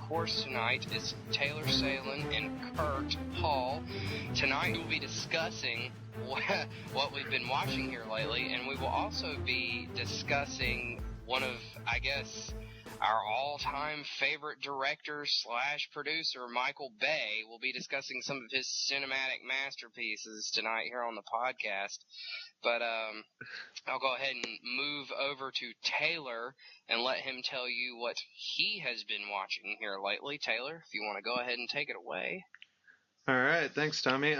course, tonight is Taylor Salen and Kurt Hall. Tonight we'll be discussing what we've been watching here lately, and we will also be discussing one of, I guess, our all-time favorite director / producer, Michael Bay. We'll be discussing some of his cinematic masterpieces tonight here on the podcast. But I'll go ahead and move over to Taylor and let him tell you what he has been watching here lately. Taylor, if you want to go ahead and take it away. All right, thanks, Tommy.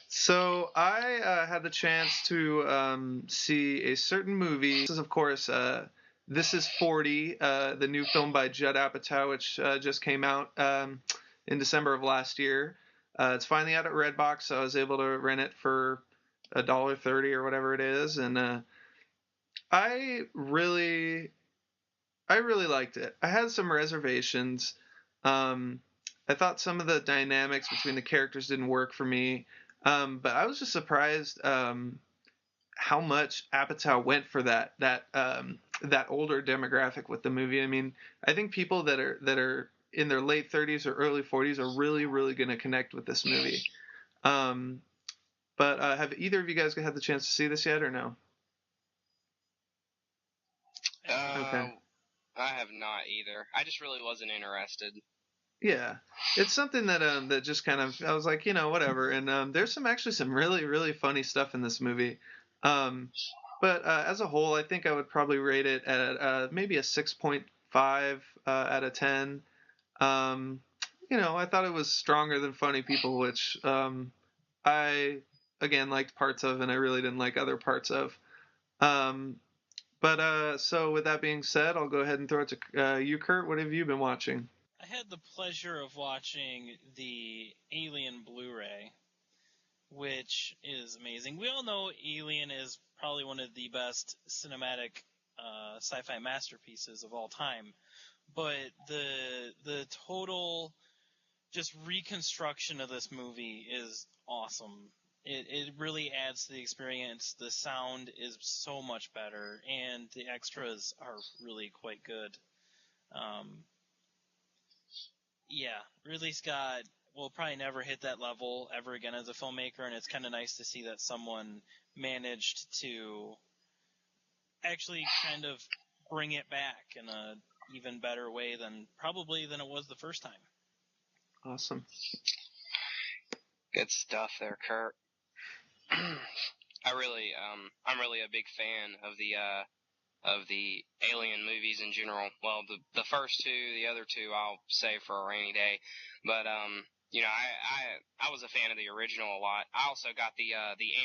So I had the chance to see a certain movie. This is, of course, This is 40, the new film by Judd Apatow, which just came out in December of last year. It's finally out at Redbox, so I was able to rent it for $1.30 or whatever it is, and I really liked it. I had some reservations. I thought some of the dynamics between the characters didn't work for me, but I was just surprised how much Apatow went for that older demographic with the movie. I mean, I think people that are in their late 30s or early 40s are really going to connect with this movie. But have either of you guys had the chance to see this yet, or no? Okay. I have not either. I just really wasn't interested. Yeah, it's something that that just kind of, I was like, whatever. And there's some really funny stuff in this movie. But as a whole, I think I would probably rate it at maybe a 6.5 out of 10. I thought it was stronger than Funny People, which I again liked parts of, and I really didn't like other parts of. But so with that being said, I'll go ahead and throw it to you, Kurt. What have you been watching? I had the pleasure of watching the Alien Blu-ray, which is amazing. We all know Alien is probably one of the best cinematic sci-fi masterpieces of all time, but the total just reconstruction of this movie is awesome. It really adds to the experience. The sound is so much better, and the extras are really quite good. Yeah, Ridley Scott will probably never hit that level ever again as a filmmaker, and it's kind of nice to see that someone managed to actually kind of bring it back in a even better way than it was the first time. Awesome. Good stuff there, Kurt. I'm really a big fan of the Alien movies in general. Well, the first two, the other two I'll save for a rainy day. But I was a fan of the original a lot. I also got the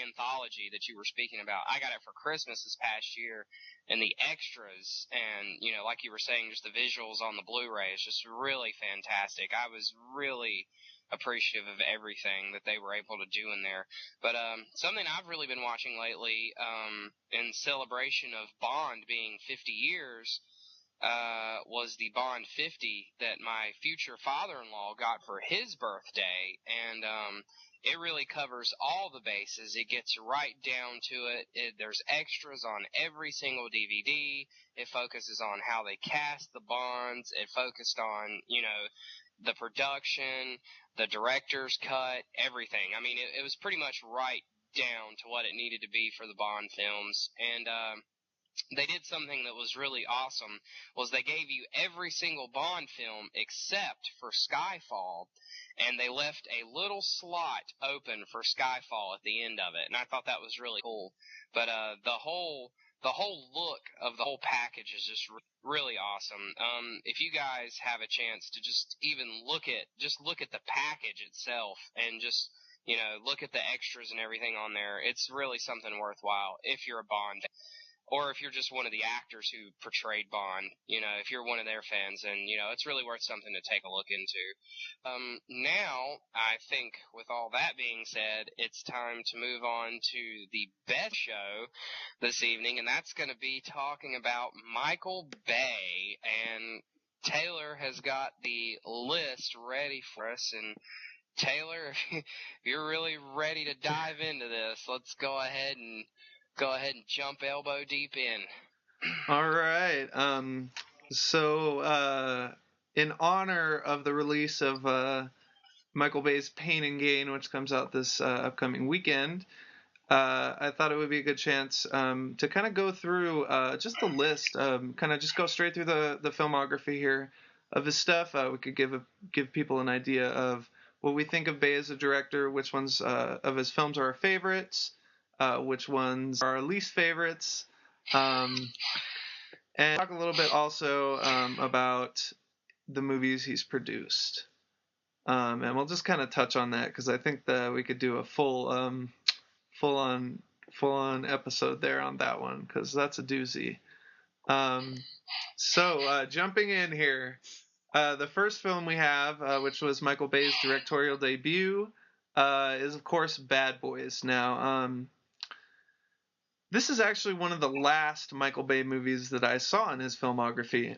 Anthology that you were speaking about. I got it for Christmas this past year, and the extras and like you were saying, just the visuals on the Blu-ray is just really fantastic. I was really appreciative of everything that they were able to do in there. But something I've really been watching lately, in celebration of Bond being 50 years, was the Bond 50 that my future father-in-law got for his birthday, and it really covers all the bases. It gets right down to it. There's extras on every single DVD. It focuses on how they cast the Bonds. It focused on, the production, the director's cut, everything. I mean, it was pretty much right down to what it needed to be for the Bond films. And they did something that was really awesome, was they gave you every single Bond film except for Skyfall, and they left a little slot open for Skyfall at the end of it. And I thought that was really cool. But the whole look of the whole package is just really awesome. If you guys have a chance to just even look at the package itself and just, look at the extras and everything on there, it's really something worthwhile if you're a Bond fan. Or if you're just one of the actors who portrayed Bond, if you're one of their fans, then, it's really worth something to take a look into. Now, I think with all that being said, it's time to move on to the best show this evening, and that's going to be talking about Michael Bay. And Taylor has got the list ready for us, and Taylor, if you're really ready to dive into this, let's go ahead and jump elbow deep in. All right. So in honor of the release of Michael Bay's Pain and Gain, which comes out this upcoming weekend, I thought it would be a good chance to kind of go through just the list, kind of just go straight through the filmography here of his stuff. We could give people an idea of what we think of Bay as a director, which ones of his films are our favorites, which ones are our least favorites, and talk a little bit also about the movies he's produced. And we'll just kind of touch on that because I think that we could do a full on episode there on that one because that's a doozy. So jumping in here, the first film we have, which was Michael Bay's directorial debut, is of course Bad Boys. Now, this is actually one of the last Michael Bay movies that I saw in his filmography.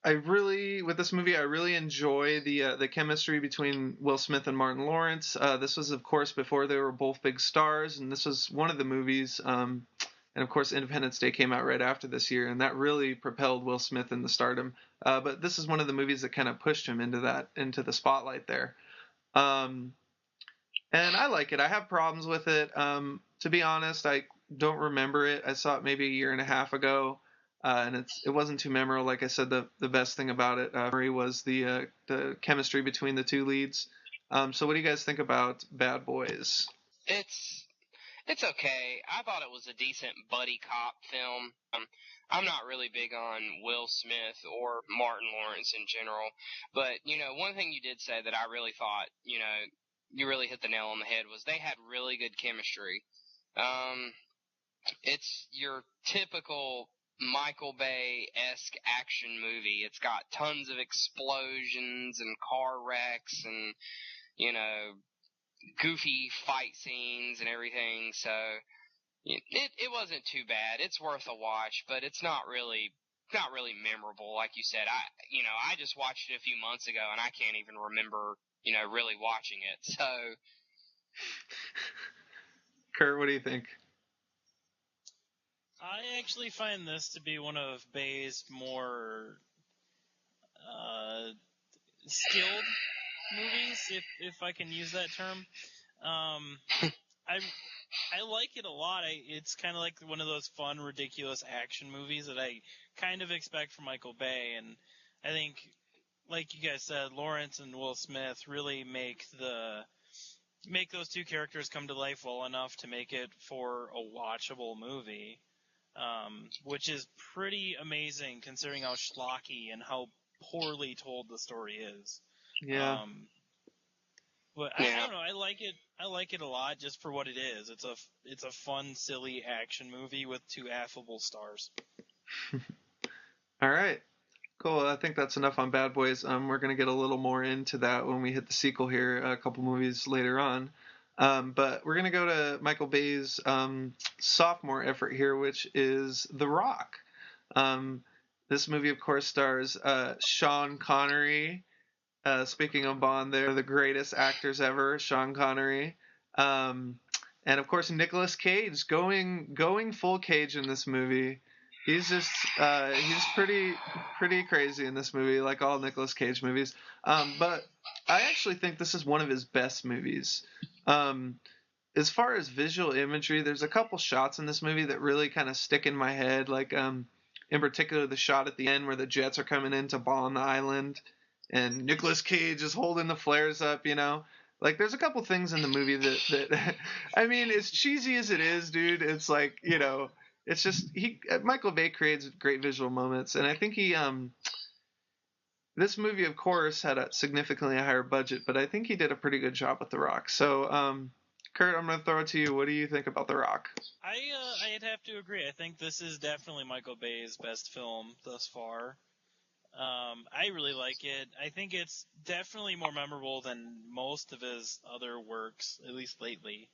With this movie, I really enjoy the chemistry between Will Smith and Martin Lawrence. This was, of course, before they were both big stars, and this was one of the movies. And of course, Independence Day came out right after this year, and that really propelled Will Smith into stardom. But this is one of the movies that kind of pushed him into the spotlight there. And I like it. I have problems with it. To be honest, I don't remember it. I saw it maybe a year and a half ago. And it wasn't too memorable. Like I said, the best thing about it was the chemistry between the two leads. So what do you guys think about Bad Boys? It's okay. I thought it was a decent buddy cop film. I'm not really big on Will Smith or Martin Lawrence in general, but one thing you did say that I really thought you really hit the nail on the head was they had really good chemistry. It's your typical Michael Bay-esque action movie. It's got tons of explosions and car wrecks and, goofy fight scenes and everything. So it wasn't too bad. It's worth a watch, but it's not really memorable. Like you said, I just watched it a few months ago and I can't even remember, really watching it. So. Kurt, what do you think? I actually find this to be one of Bay's more skilled movies, if I can use that term. I like it a lot. It's kind of like one of those fun, ridiculous action movies that I kind of expect from Michael Bay, and I think, like you guys said, Lawrence and Will Smith really make those two characters come to life well enough to make it for a watchable movie. Which is pretty amazing considering how schlocky and how poorly told the story is. Yeah. But I don't know. I like it. I like it a lot just for what it is. It's a fun, silly action movie with two affable stars. All right. Cool. I think that's enough on Bad Boys. We're gonna get a little more into that when we hit the sequel here, a couple movies later on. But we're going to go to Michael Bay's sophomore effort here, which is The Rock. This movie, of course, stars Sean Connery. Speaking of Bond, they're the greatest actors ever, Sean Connery. And, of course, Nicolas Cage going full Cage in this movie. He's just he's pretty crazy in this movie, like all Nicolas Cage movies. But I actually think this is one of his best movies. As far as visual imagery, there's a couple shots in this movie that really kind of stick in my head. Like, in particular, the shot at the end where the jets are coming in to bomb the island, and Nicolas Cage is holding the flares up. Like, there's a couple things in the movie that I mean, as cheesy as it is, dude, it's like, it's just Michael Bay creates great visual moments, and I think this movie, of course, had a significantly higher budget, but I think he did a pretty good job with The Rock. So, Kurt, I'm going to throw it to you. What do you think about The Rock? I'd have to agree. I think this is definitely Michael Bay's best film thus far. I really like it. I think it's definitely more memorable than most of his other works, at least lately.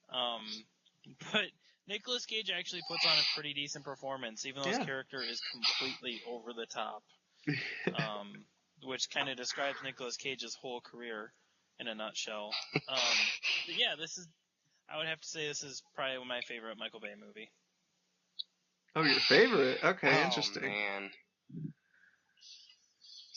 But Nicolas Cage actually puts on a pretty decent performance, even though his character is completely over the top. Which kind of describes Nicolas Cage's whole career in a nutshell. But yeah, I would have to say this is probably my favorite Michael Bay movie. Oh, your favorite? Okay, interesting. Man.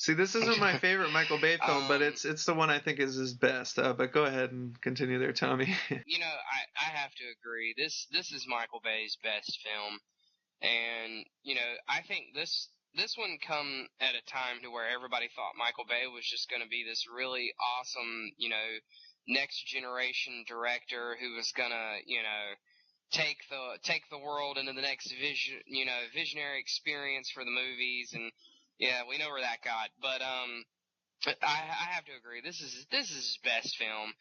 See, this isn't my favorite Michael Bay film, but it's the one I think is his best. But go ahead and continue there, Tommy. I have to agree. This is Michael Bay's best film, and I think this one come at a time to where everybody thought Michael Bay was just going to be this really awesome, next generation director who was going to, take the world into the next visionary experience for the movies, and yeah, we know where that got. But I have to agree. This is his best film.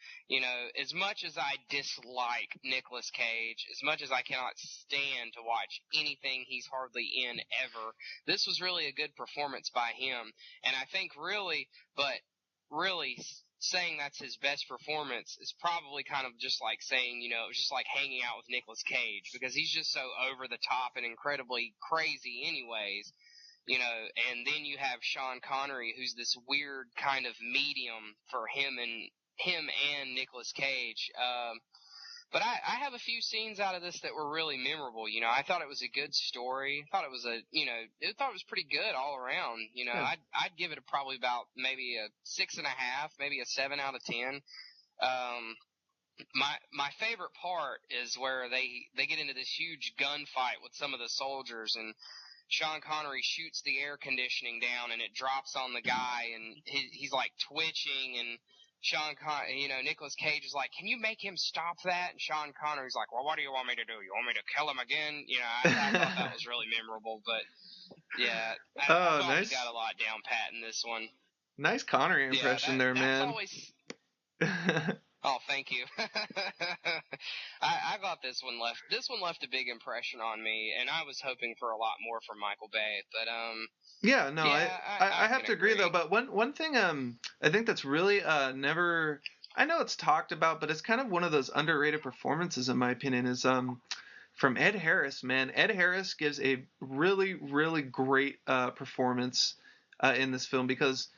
As much as I dislike Nicolas Cage, as much as I cannot stand to watch anything he's hardly in ever, this was really a good performance by him. And I think really saying that's his best performance is probably kind of just like saying, it was just like hanging out with Nicolas Cage, because he's just so over the top and incredibly crazy anyways. And then you have Sean Connery, who's this weird kind of medium for him and Nicolas Cage. But I have a few scenes out of this that were really memorable. I thought it was a good story. I thought it was it was pretty good all around. Yeah. I'd give it probably about maybe a 6.5, maybe a 7 out of 10. My favorite part is where they get into this huge gunfight with some of the soldiers, and Sean Connery shoots the air conditioning down, and it drops on the guy, and he's like twitching, and Nicolas Cage is like, "Can you make him stop that?" And Sean Connery's like, "Well, what do you want me to do? You want me to kill him again?" I thought that was really memorable, but yeah, I thought nice. he got a lot down pat in this one. Nice Connery impression there, man. Always... Oh, thank you. I thought this one left a big impression on me, and I was hoping for a lot more from Michael Bay. But I have to agree though. But one thing I think that's really never, I know it's talked about, but it's kind of one of those underrated performances in my opinion, is from Ed Harris. Man, Ed Harris gives a really, really great performance in this film, because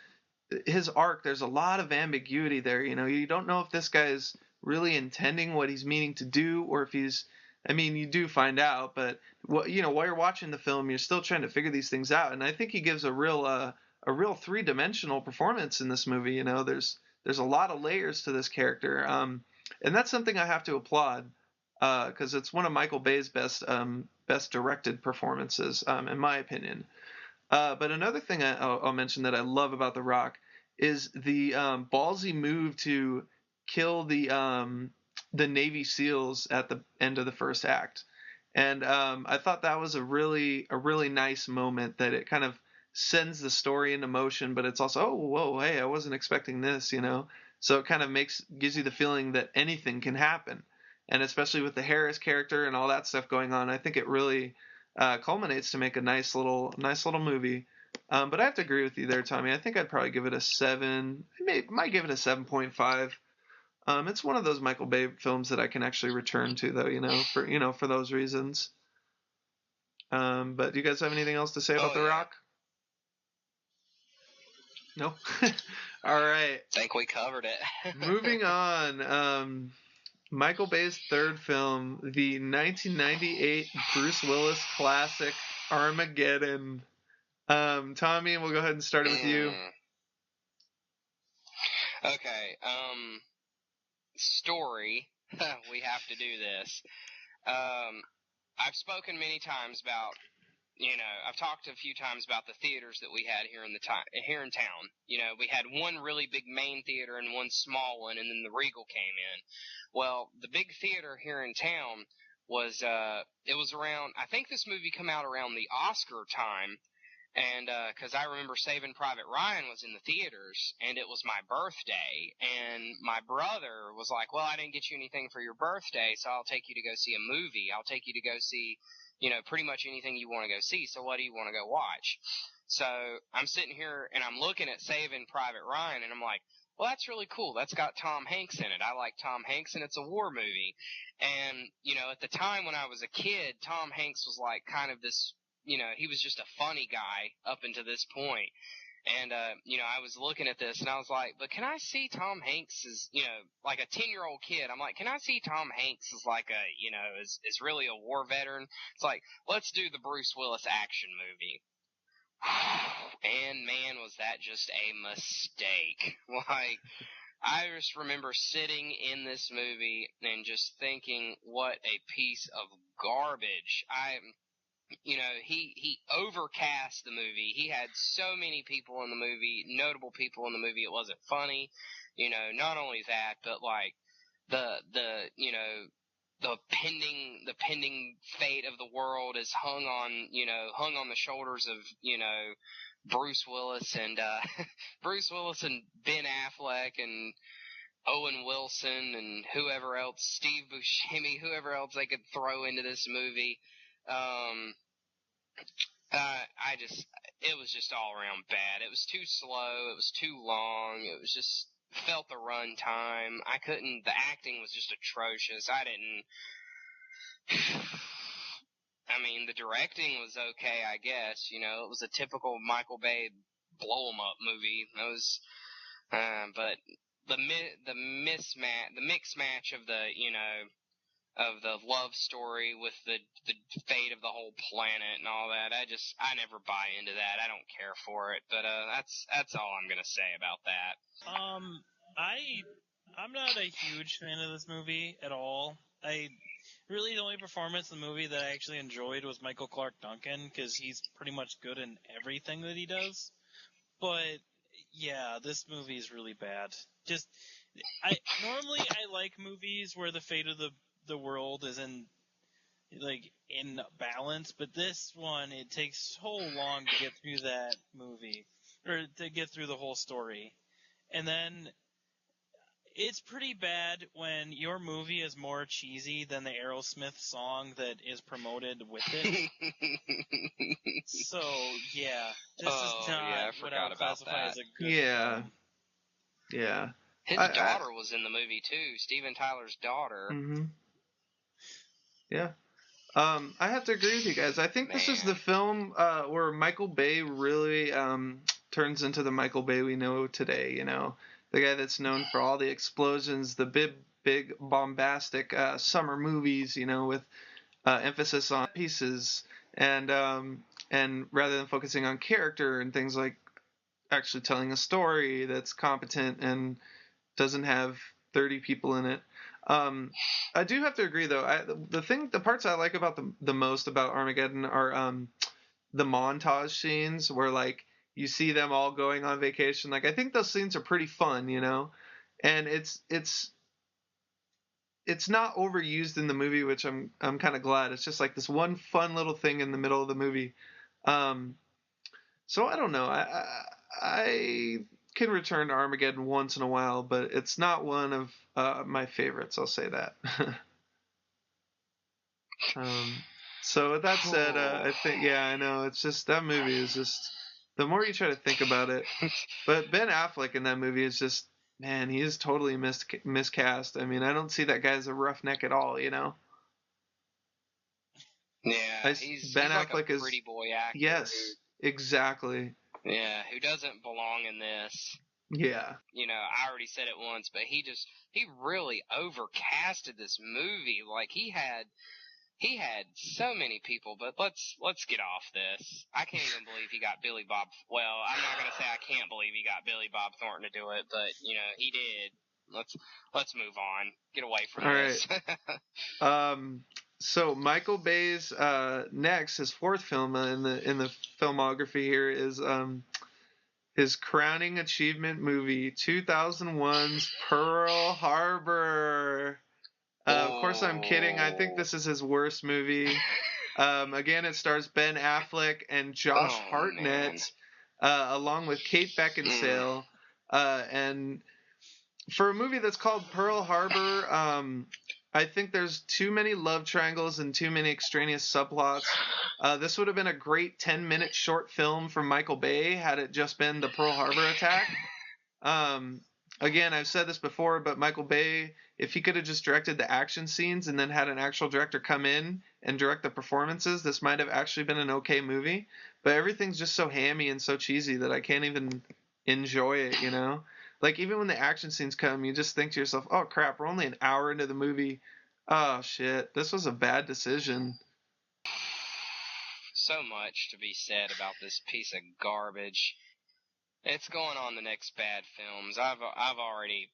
his arc, there's a lot of ambiguity there. You don't know if this guy's really intending what he's meaning to do, or if he's, you do find out, but while you're watching the film, you're still trying to figure these things out. And I think he gives a real three-dimensional performance in this movie. There's a lot of layers to this character. And that's something I have to applaud, because it's one of Michael Bay's best directed performances, in my opinion. But another thing I'll mention that I love about The Rock is the ballsy move to kill the Navy SEALs at the end of the first act. And I thought that was a really nice moment, that it kind of sends the story into motion, but it's also, oh, whoa, hey, I wasn't expecting this, So it kind of gives you the feeling that anything can happen. And especially with the Harris character and all that stuff going on, I think it really culminates to make a nice little movie. But I have to agree with you there, Tommy. I think I'd probably give it a 7. I might give it a 7.5. It's one of those Michael Bay films that I can actually return to, though, for those reasons. But do you guys have anything else to say about The Rock? No? All right. I think we covered it. Moving on. Michael Bay's third film, the 1998 Bruce Willis classic Armageddon. Tommy, we'll go ahead and start it with you. Okay. Story. We have to do this. I've spoken many times about, I've talked a few times about the theaters that we had here in town. We had one really big main theater and one small one, and then the Regal came in. Well, the big theater here in town was, it was around, I think this movie come out around the Oscar time, and because I remember Saving Private Ryan was in the theaters, and it was my birthday, and my brother was like, well, I didn't get you anything for your birthday, so I'll take you to go see a movie. I'll take you to go see, pretty much anything you want to go see, so what do you want to go watch? So I'm sitting here, and I'm looking at Saving Private Ryan, and I'm like, well, that's really cool. That's got Tom Hanks in it. I like Tom Hanks, and it's a war movie. And, at the time when I was a kid, Tom Hanks was like kind of this, he was just a funny guy up until this point. And, I was looking at this, and I was like, but can I see Tom Hanks as, like a 10-year-old kid? I'm like, can I see Tom Hanks as like as really a war veteran? It's like, let's do the Bruce Willis action movie. And man, was that just a mistake. Like, I just remember sitting in this movie and just thinking, what a piece of garbage. He overcast the movie. He had so many people in the movie, notable people in the movie. It wasn't funny. Not only that, but like the pending fate of the world is hung on the shoulders of, Bruce Willis and Bruce Willis and Ben Affleck and Owen Wilson and whoever else, Steve Buscemi, whoever else they could throw into this movie. It was just all around bad. It was too slow. It was too long. It was just felt the run time. The acting was just atrocious. The directing was okay, I guess. It was a typical Michael Bay blow 'em up movie. It was, but the mix match of the love story with the fate of the whole planet and all that. I never buy into that. I don't care for it. But that's all I'm gonna say about that. I'm not a huge fan of this movie at all. The only performance in the movie that I actually enjoyed was Michael Clarke Duncan, because he's pretty much good in everything that he does. But yeah, this movie is really bad. Normally I like movies where the fate of the world is in balance, but this one, it takes so long to get through that movie, or to get through the whole story. And then it's pretty bad when your movie is more cheesy than the Aerosmith song that is promoted with it. So, yeah, this is not what I would classify as a good film. Yeah. His daughter was in the movie, too. Steven Tyler's daughter. Mm-hmm. Yeah. I have to agree with you guys. I think this is the film where Michael Bay really turns into the Michael Bay we know today, The guy that's known for all the explosions, the big bombastic summer movies, with emphasis on pieces, and rather than focusing on character and things like actually telling a story that's competent and doesn't have 30 people in it. I do have to agree, though. The parts I like about the most about Armageddon are the montage scenes where you see them all going on vacation. I think those scenes are pretty fun, and it's not overused in the movie, which I'm kind of glad. It's just this one fun little thing in the middle of the movie. So I don't know. I can return to Armageddon once in a while, but it's not one of my favorites. I'll say that. So with that said, I think I know it's just that movie is just the more you try to think about it. But Ben Affleck in that movie is just, man, he is totally miscast. I don't see that guy as a roughneck at all. Yeah, he's Affleck like a pretty boy actor. Yes, exactly. Yeah, who doesn't belong in this? Yeah. I already said it once, but he really overcasted this movie. He had so many people, but let's get off this. I can't even believe he got Billy Bob. Well, I'm not gonna say I can't believe he got Billy Bob Thornton to do it, but he did. Let's move on. Get away from this. All right. So Michael Bay's next, his fourth film in the filmography here is his crowning achievement movie, 2001's Pearl Harbor. Of course, I'm kidding. I think this is his worst movie. Again, it stars Ben Affleck and Josh Hartnett, along with Kate Beckinsale. And for a movie that's called Pearl Harbor, I think there's too many love triangles and too many extraneous subplots. This would have been a great 10-minute short film from Michael Bay had it just been the Pearl Harbor attack. Again, I've said this before, but Michael Bay, if he could have just directed the action scenes and then had an actual director come in and direct the performances, this might have actually been an okay movie. But everything's just so hammy and so cheesy that I can't even enjoy it, even when the action scenes come, you just think to yourself, oh crap, we're only an hour into the movie. Oh shit, this was a bad decision. so much to be said about this piece of garbage. It's going on the next bad films. I've already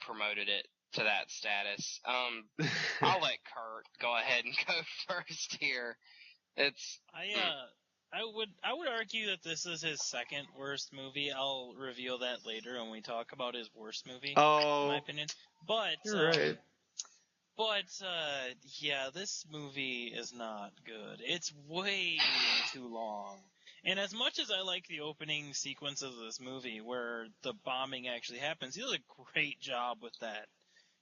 promoted it to that status. I'll let Kurt go ahead and go first here. I would argue that this is his second worst movie. I'll reveal that later when we talk about his worst movie, in my opinion. But you're right. But yeah, this movie is not good. It's way too long. And as much as I like the opening sequence of this movie where the bombing actually happens, he does a great job with that.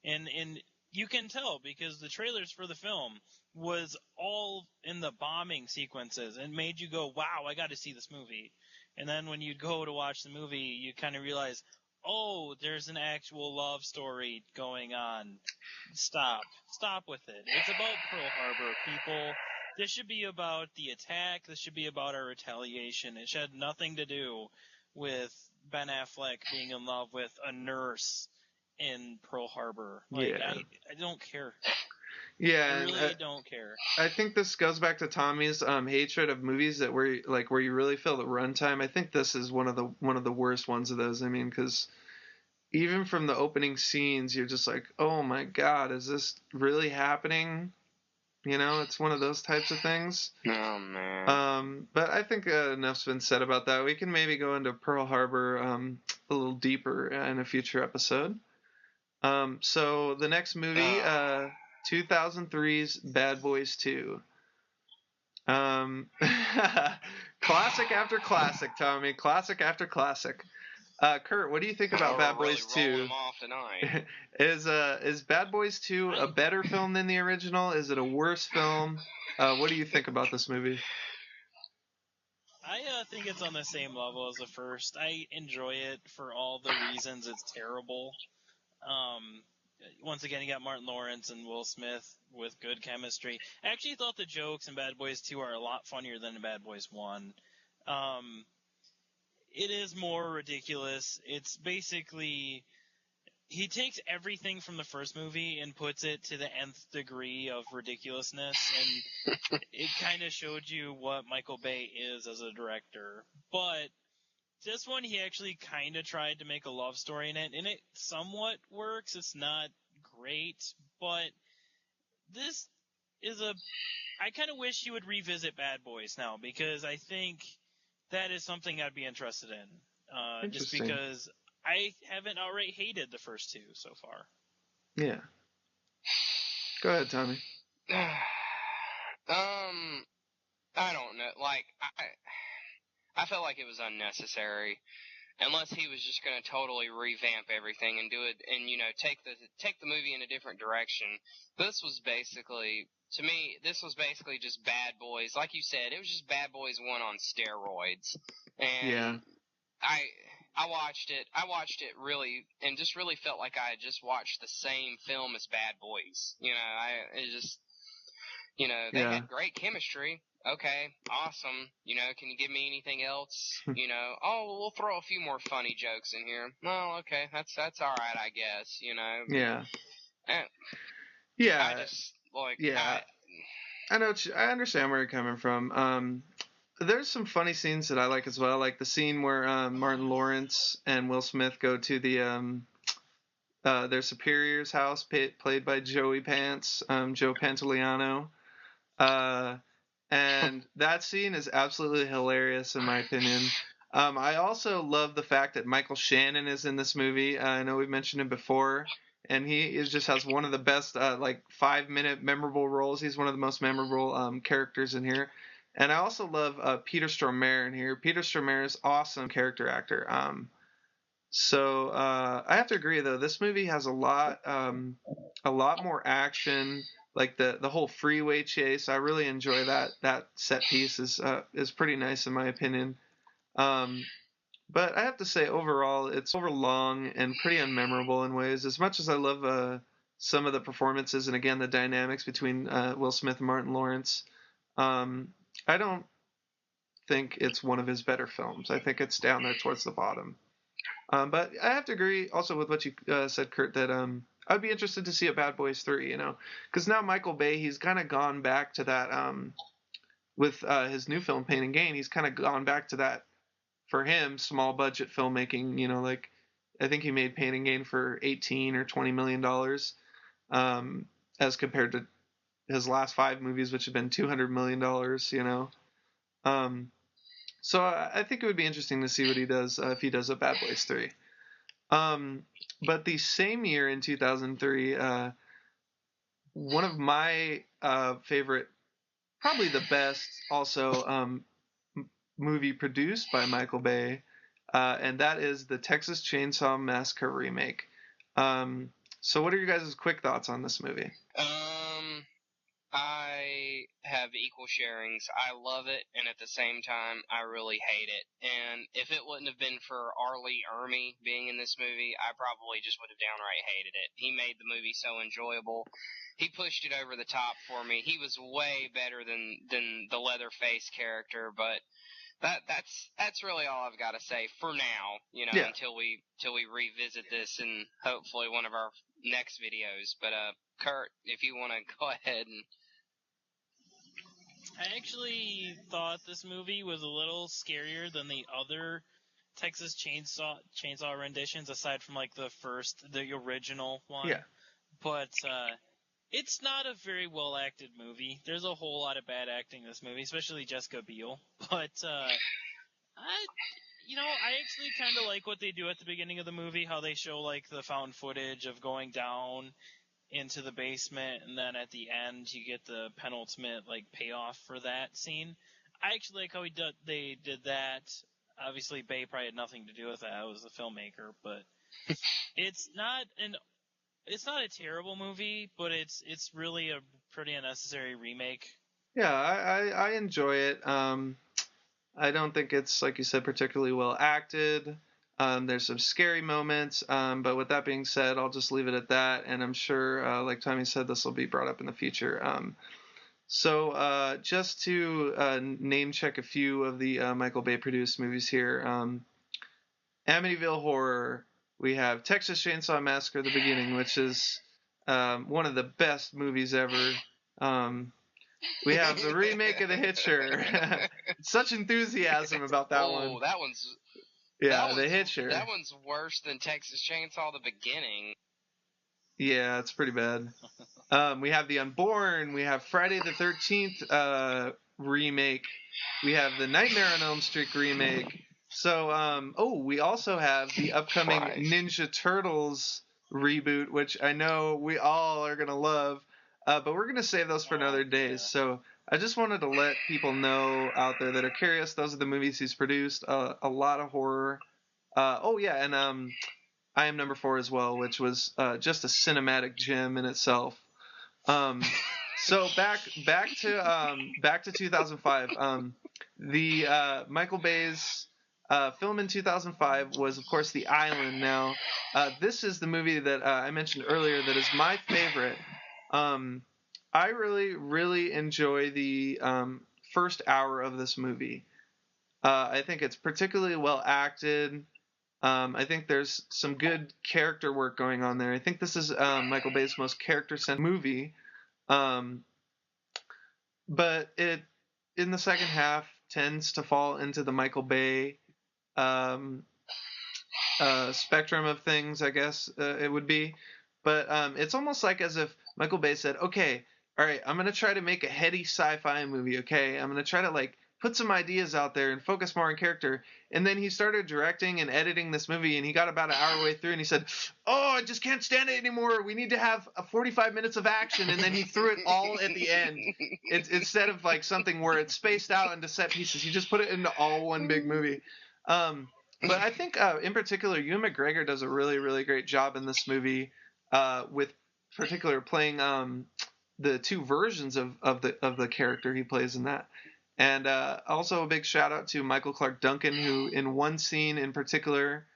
And you can tell because the trailers for the film was all in the bombing sequences and made you go, wow, I got to see this movie. And then when you go to watch the movie, you kind of realize, oh, there's an actual love story going on. Stop with it. It's about Pearl Harbor, people. This should be about the attack. This should be about our retaliation. It had nothing to do with Ben Affleck being in love with a nurse in Pearl Harbor. I don't care. Yeah, I really don't care. I think this goes back to Tommy's hatred of movies that where you really feel the runtime. I think this is one of the worst ones of those. I mean, because even from the opening scenes, you're just like, oh my god, is this really happening? You know, it's one of those types of things. Oh, man. But I think enough's been said about that. We can maybe go into Pearl Harbor a little deeper in a future episode. So the next movie, 2003's Bad Boys 2. Classic after classic, Tommy. Classic after classic. Kurt, what do you think about Bad Boys 2? Off tonight. Is Bad Boys 2 a better film than the original? Is it a worse film? What do you think about this movie? I think it's on the same level as the first. I enjoy it for all the reasons it's terrible. Once again, you got Martin Lawrence and Will Smith with good chemistry. I actually thought the jokes in Bad Boys 2 are a lot funnier than in Bad Boys 1. It is more ridiculous. It's basically, he takes everything from the first movie and puts it to the nth degree of ridiculousness, and it kind of showed you what Michael Bay is as a director. But this one, he actually kind of tried to make a love story in it, and it somewhat works. It's not great, but this is I kind of wish you would revisit Bad Boys now, because I think that is something I'd be interested in. Just because I haven't outright hated the first two so far. Yeah. Go ahead, Tommy. I don't know. Like, I felt like it was unnecessary. Unless he was just going to totally revamp everything and do it, and take the movie in a different direction. This was basically, to me, just Bad Boys. Like you said, it was just Bad Boys 1 on steroids. And yeah. I watched it really, and just really felt like I had just watched the same film as Bad Boys. They had great chemistry. Okay, awesome. Can you give me anything else? We'll throw a few more funny jokes in here. Well, okay, that's all right, I guess. Yeah. I just I understand where you're coming from. There's some funny scenes that I like as well, like the scene where Martin Lawrence and Will Smith go to their superior's house, played by Joey Pants, Joe Pantoliano. And that scene is absolutely hilarious, in my opinion. I also love the fact that Michael Shannon is in this movie. I know we've mentioned him before, and he just has one of the best 5-minute memorable roles. He's one of the most memorable characters in here. And I also love Peter Stormare in here. Peter Stormare is awesome character actor. So I have to agree, though, this movie has a lot more action. Like the whole freeway chase, I really enjoy that set piece is pretty nice in my opinion. But I have to say overall it's overlong and pretty unmemorable in ways. As much as I love some of the performances and again the dynamics between Will Smith and Martin Lawrence, I don't think it's one of his better films. I think it's down there towards the bottom. But I have to agree also with what you said, Kurt, that I'd be interested to see a Bad Boys 3, because now Michael Bay, he's kind of gone back to that with his new film Pain and Gain, he's kind of gone back to that, for him, small budget filmmaking. Like I think he made Pain and Gain for 18 or 20 million dollars, as compared to his last 5 movies, which have been $200 million. So I think it would be interesting to see what he does, if he does a Bad Boys 3. But the same year, in 2003, one of my favorite, probably the best also, movie produced by Michael Bay, and that is the Texas Chainsaw Massacre remake. So what are your guys' quick thoughts on this movie? I have equal sharings. I love it, and at the same time, I really hate it. And if it wouldn't have been for Arlie Ermy being in this movie, I probably just would have downright hated it. He made the movie so enjoyable. He pushed it over the top for me. He was way better than the Leatherface character, but that's really all I've got to say for now, Yeah. until we revisit this in hopefully one of our next videos. But Kurt, if you want to go ahead and... I actually thought this movie was a little scarier than the other Texas Chainsaw renditions, aside from like the original one. Yeah. But it's not a very well acted movie. There's a whole lot of bad acting in this movie, especially Jessica Biel. But I actually kind of like what they do at the beginning of the movie, how they show like the found footage of going down into the basement, and then at the end you get the penultimate like payoff for that scene. I actually like how they did that. Obviously, Bay probably had nothing to do with that. I was the filmmaker, but it's not a terrible movie, but it's really a pretty unnecessary remake. Yeah, I enjoy it. I don't think it's, like you said, particularly well acted. There's some scary moments, but with that being said, I'll just leave it at that. And I'm sure, like Tommy said, this will be brought up in the future. So just to name check a few of the Michael Bay produced movies here. Amityville Horror. We have Texas Chainsaw Massacre: The Beginning, which is one of the best movies ever. We have the remake of The Hitcher. Such enthusiasm about that one. Oh, that one's... Yeah, The Hitcher. That one's worse than Texas Chainsaw: The Beginning. Yeah, it's pretty bad. We have The Unborn. We have Friday the 13th remake. We have the Nightmare on Elm Street remake. So, we also have the upcoming Ninja Turtles reboot, which I know we all are going to love. But we're going to save those for another day. Yeah. So I just wanted to let people know out there that are curious. Those are the movies he's produced. A lot of horror. And I Am Number 4 as well, which was just a cinematic gem in itself. So back to 2005. The Michael Bay's film in 2005 was, of course, The Island. Now, this is the movie that I mentioned earlier that is my favorite. I really, really enjoy the first hour of this movie. I think it's particularly well acted. I think there's some good character work going on there. I think this is Michael Bay's most character-centered movie. But it, in the second half, tends to fall into the Michael Bay spectrum of things, I guess it would be. But it's almost like as if Michael Bay said, okay, all right, I'm going to try to make a heady sci-fi movie, okay? I'm going to try to, like, put some ideas out there and focus more on character. And then he started directing and editing this movie, and he got about an hour way through, and he said, oh, I just can't stand it anymore. We need to have 45 minutes of action. And then he threw it all at the end. Instead of, like, something where it's spaced out into set pieces, he just put it into all one big movie. But I think, in particular, Ewan McGregor does a really, really great job in this movie, with particular playing the two versions of the character he plays in that. And also a big shout out to Michael Clark Duncan, who in one scene in particular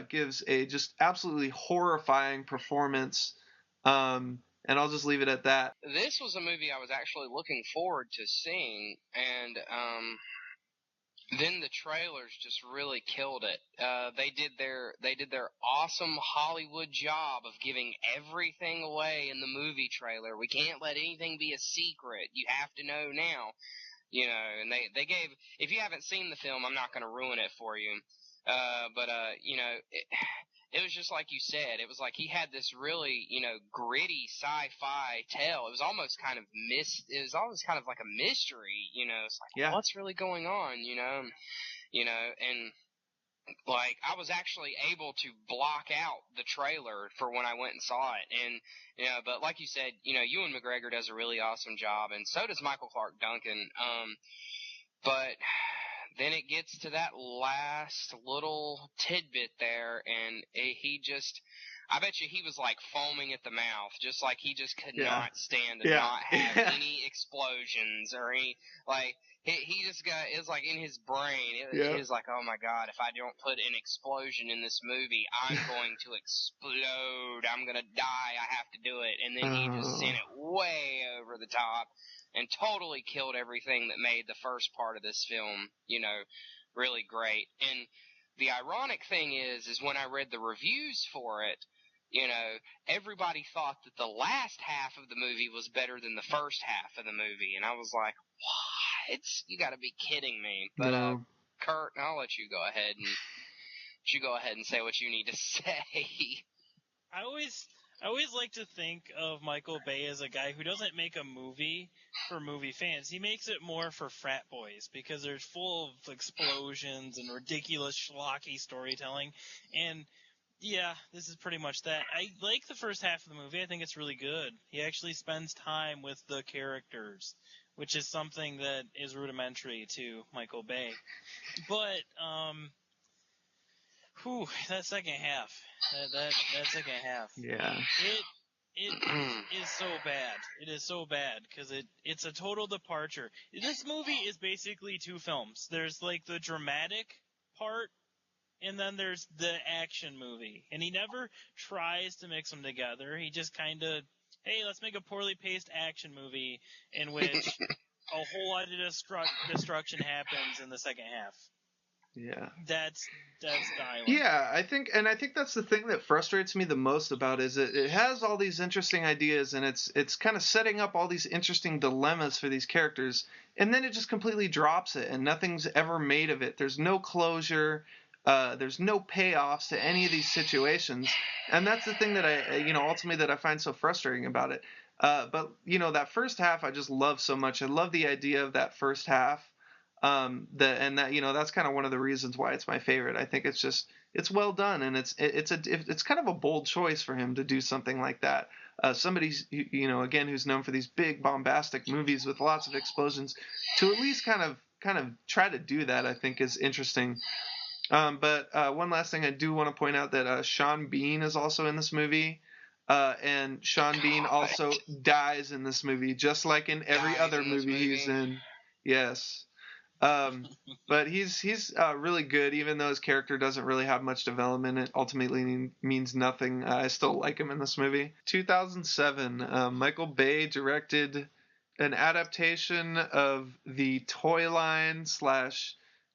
gives a just absolutely horrifying performance. And I'll just leave it at that. This was a movie I was actually looking forward to seeing, and then the trailers just really killed it. They did their awesome Hollywood job of giving everything away in the movie trailer. We can't let anything be a secret. You have to know now. and they gave, if you haven't seen the film, I'm not going to ruin it for you. But it was just like you said. It was like he had this really, gritty sci-fi tale. It was almost kind of it was almost kind of like a mystery, It's like, what's really going on, and like I was actually able to block out the trailer for when I went and saw it, and but like you said, Ewan McGregor does a really awesome job, and so does Michael Clark Duncan. But then it gets to that last little tidbit there, and he just, I bet you he was like foaming at the mouth, just like he just could not stand to not have any explosions or any, like, he just got, it was like in his brain, it was like, oh my God, if I don't put an explosion in this movie, I'm going to explode, I'm going to die, I have to do it, and then he just sent it way over the top and totally killed everything that made the first part of this film, really great. And the ironic thing is when I read the reviews for it, everybody thought that the last half of the movie was better than the first half of the movie. And I was like, what? You gotta be kidding me. But, no. Kurt, I'll let you go ahead and say what you need to say. I always like to think of Michael Bay as a guy who doesn't make a movie for movie fans. He makes it more for frat boys because they're full of explosions and ridiculous schlocky storytelling. And yeah, this is pretty much that. I like the first half of the movie. I think it's really good. He actually spends time with the characters, which is something that is rudimentary to Michael Bay. But that second half. That second half. Yeah. It is so bad. It is so bad because it's a total departure. This movie is basically two films. There's like the dramatic part, and then there's the action movie. And he never tries to mix them together. He just kind of, hey, let's make a poorly paced action movie in which a whole lot of destruction happens in the second half. Yeah. That's dialogue. Yeah, I think that's the thing that frustrates me the most about it is it has all these interesting ideas and it's kind of setting up all these interesting dilemmas for these characters, and then it just completely drops it and nothing's ever made of it. There's no closure. There's no payoffs to any of these situations, and that's the thing that I ultimately that I find so frustrating about it. But that first half I just love so much. I love the idea of that first half. That's kind of one of the reasons why it's my favorite. I think it's well done, and it's kind of a bold choice for him to do something like that. Somebody's again who's known for these big bombastic movies with lots of explosions, to at least kind of try to do that, I think is interesting. But one last thing I do want to point out that Sean Bean is also in this movie. And Sean Bean also dies in this movie, just like in every other movie he's in. Yes. But he's really good, even though his character doesn't really have much development. It ultimately means nothing. I still like him in this movie. 2007, Michael Bay directed an adaptation of the toy line /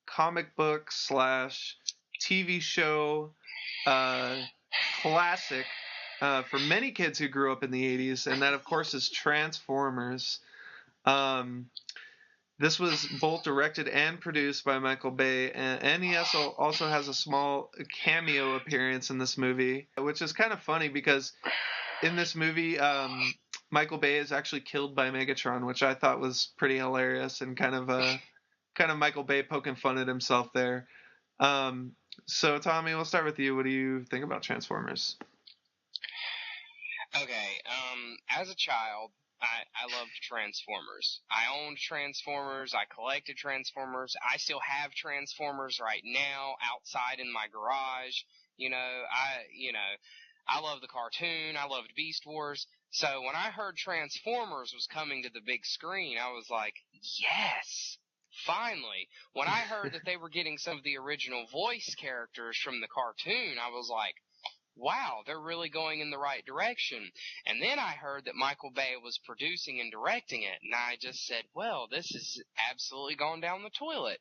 comic book / TV show classic for many kids who grew up in the 80s, and that, of course, is Transformers. This was both directed and produced by Michael Bay, and he also has a small cameo appearance in this movie, which is kind of funny because in this movie, Michael Bay is actually killed by Megatron, which I thought was pretty hilarious and kind of Michael Bay poking fun at himself there. So Tommy, we'll start with you. What do you think about Transformers? Okay, as a child, I loved Transformers. I owned Transformers. I collected Transformers. I still have Transformers right now outside in my garage. I love the cartoon. I loved Beast Wars. So when I heard Transformers was coming to the big screen, I was like, yes, finally. When I heard that they were getting some of the original voice characters from the cartoon, I was like, wow, they're really going in the right direction. And then I heard that Michael Bay was producing and directing it, and I just said, well, this has absolutely gone down the toilet.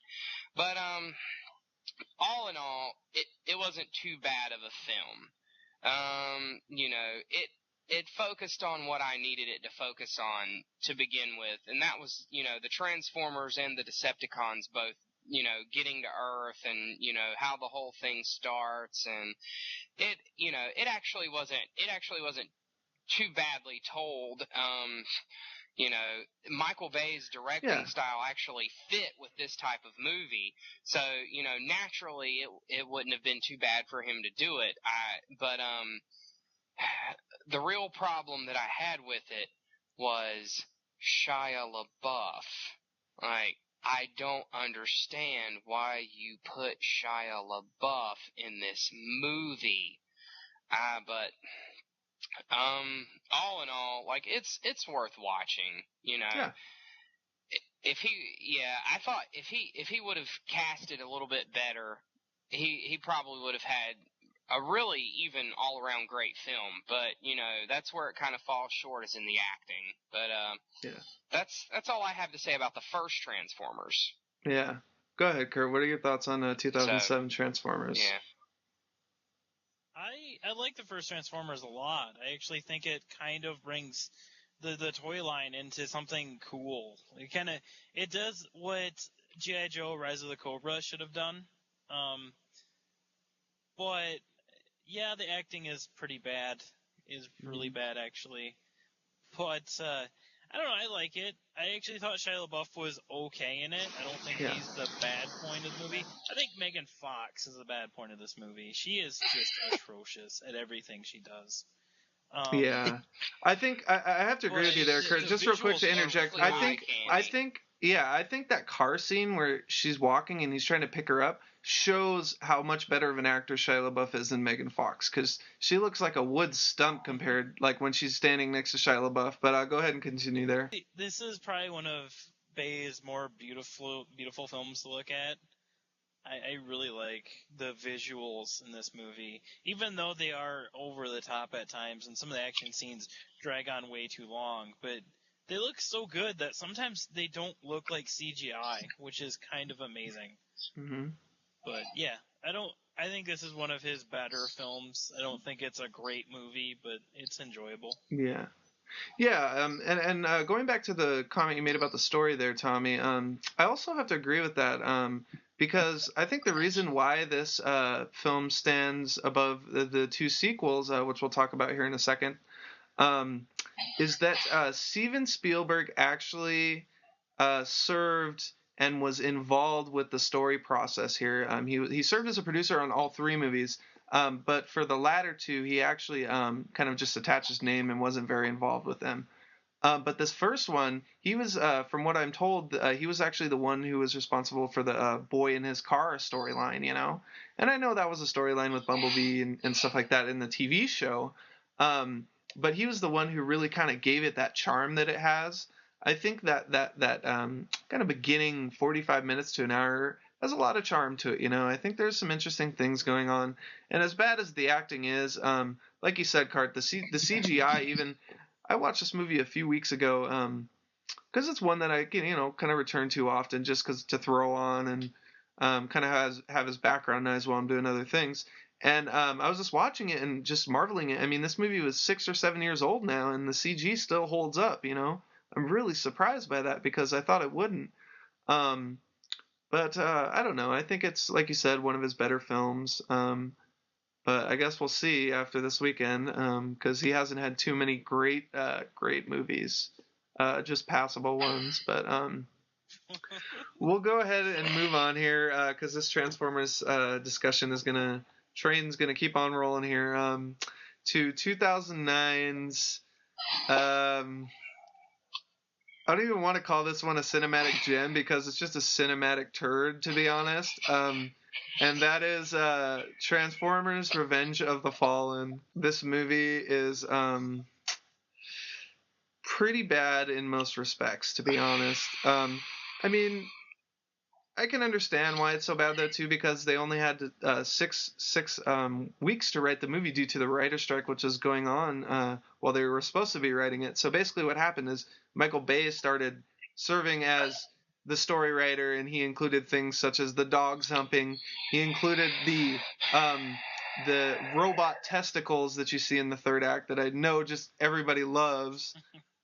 But all in all, it wasn't too bad of a film. it focused on what I needed it to focus on to begin with, and that was, the Transformers and the Decepticons both, getting to Earth, and, how the whole thing starts, and it actually wasn't too badly told. Michael Bay's directing style actually fit with this type of movie. So, naturally it wouldn't have been too bad for him to do it. But the real problem that I had with it was Shia LaBeouf. Like, I don't understand why you put Shia LaBeouf in this movie. But all in all, like, it's worth watching, Yeah. I thought if he would have cast it a little bit better, he probably would have had a really even all around great film. But, that's where it kind of falls short, is in the acting. But, that's all I have to say about the first Transformers. Yeah. Go ahead, Kurt. What are your thoughts on 2007 Transformers? Yeah. I like the first Transformers a lot. I actually think it kind of brings the toy line into something cool. It does what G.I. Joe Rise of the Cobra should have done. But yeah, the acting is pretty bad. Is really bad, actually. But I don't know, I like it. I actually thought Shia LaBeouf was okay in it. I don't think he's the bad point of the movie. I think Megan Fox is the bad point of this movie. She is just atrocious at everything she does. I think I have to agree with you there, Kurt. Just real quick to interject, I think that car scene where she's walking and he's trying to pick her up shows how much better of an actor Shia LaBeouf is than Megan Fox, because she looks like a wood stump compared, like, when she's standing next to Shia LaBeouf. But go ahead and continue there. This is probably one of Bay's more beautiful films to look at. I really like the visuals in this movie, even though they are over the top at times, and some of the action scenes drag on way too long, but they look so good that sometimes they don't look like CGI, which is kind of amazing. Mm-hmm. But yeah, I think this is one of his better films. I don't think it's a great movie, but it's enjoyable. Yeah. Yeah, and going back to the comment you made about the story there, Tommy, I also have to agree with that, because I think the reason why this film stands above the two sequels, which we'll talk about here in a second, is that Steven Spielberg actually served and was involved with the story process here. He served as a producer on all three movies. But for the latter two, he actually kind of just attached his name and wasn't very involved with them. But this first one, he was, from what I'm told, he was actually the one who was responsible for the boy in his car storyline, And I know that was a storyline with Bumblebee and stuff like that in the TV show. But he was the one who really kind of gave it that charm that it has. I think that kind of beginning 45 minutes to an hour has a lot of charm to it, I think there's some interesting things going on. And as bad as the acting is, like you said, Cart, the CGI even, I watched this movie a few weeks ago, because it's one that I can, kind of return to often just because to throw on and kind of have as background noise while I'm doing other things. And I was just watching it and just marveling it. I mean, this movie was 6 or 7 years old now, and the CG still holds up, I'm really surprised by that because I thought it wouldn't. But I don't know. I think it's, like you said, one of his better films. But I guess we'll see after this weekend, because he hasn't had too many great movies, just passable ones. But we'll go ahead and move on here, because this Transformers discussion train's gonna keep on rolling here, to 2009's. I don't even want to call this one a cinematic gem because it's just a cinematic turd, to be honest. And that is Transformers: Revenge of the Fallen. This movie is pretty bad in most respects, to be honest. I mean, I can understand why it's so bad though too, because they only had 6 weeks to write the movie due to the writer's strike, which was going on while they were supposed to be writing it. So basically, what happened is Michael Bay started serving as the story writer, and he included things such as the dogs humping. He included the the robot testicles that you see in the third act that I know just everybody loves.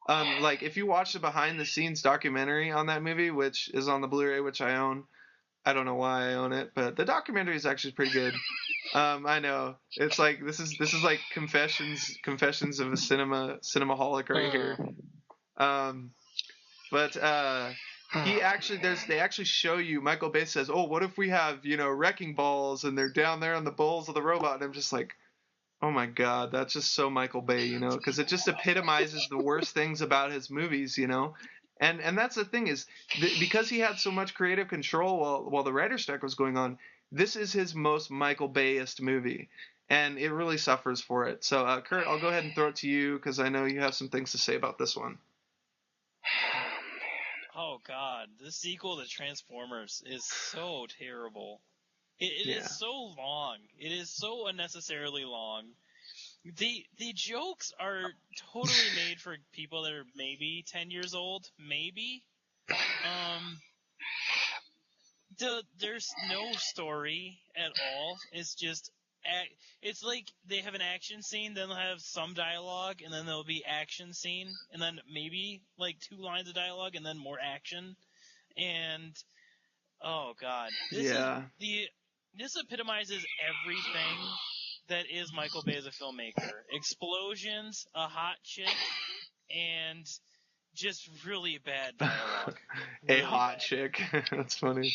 Like if you watch the behind the scenes documentary on that movie, which is on the Blu-ray, which I own. I don't know why I own it, but the documentary is actually pretty good. I know it's like this is like confessions of a cinemaholic right here. But they actually show you. Michael Bay says, "Oh, what if we have wrecking balls and they're down there on the balls of the robot?" And I'm just like, oh my god, that's just so Michael Bay, because it just epitomizes the worst things about his movies, And that's the thing is, because he had so much creative control while the writer's strike was going on, this is his most Michael Bay-est movie, and it really suffers for it. So, Kurt, I'll go ahead and throw it to you because I know you have some things to say about this one. Oh god, the sequel to Transformers is so terrible. It is so long. It is so unnecessarily long. The jokes are totally made for people that are maybe 10 years old, maybe. There's no story at all. It's just it's like they have an action scene, then they'll have some dialogue, and then there'll be action scene, and then maybe like 2 lines of dialogue, and then more action. And oh god, this epitomizes everything that is Michael Bay as a filmmaker. Explosions, a hot chick, and just really bad dialogue. A hot chick. That's funny.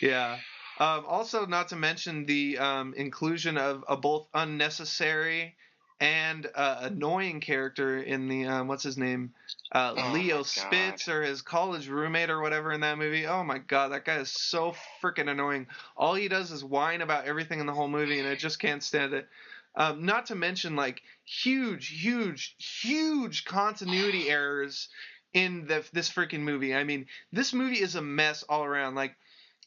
Yeah. Also, not to mention the inclusion of a both unnecessary and annoying character in the what's his name, Leo Spitz, or his college roommate or whatever in that movie. Oh my god, that guy is so freaking annoying. All he does is whine about everything in the whole movie, and I just can't stand it. Not to mention like huge continuity errors in this freaking movie. I mean, this movie is a mess all around. Like,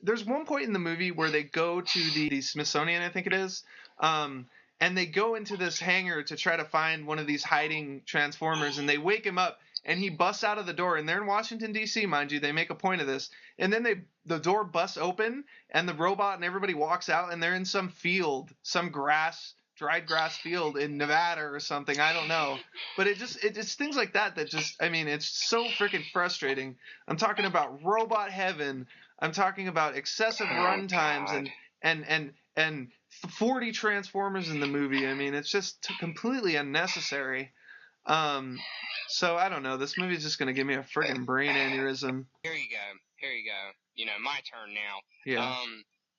there's one point in the movie where they go to the Smithsonian, I think it is, and they go into this hangar to try to find one of these hiding Transformers, and they wake him up, and he busts out of the door, and they're in Washington, D.C., mind you. They make a point of this. And then the door busts open, and the robot and everybody walks out, and they're in some field, some dried grass field in Nevada or something. I don't know. But it's things like that just, I mean, it's so freaking frustrating. I'm talking about robot heaven. I'm talking about excessive run times and 40 Transformers in the movie. I mean, it's just completely unnecessary. So I don't know. This movie is just going to give me a friggin' brain aneurysm. Here you go. My turn now. Yeah.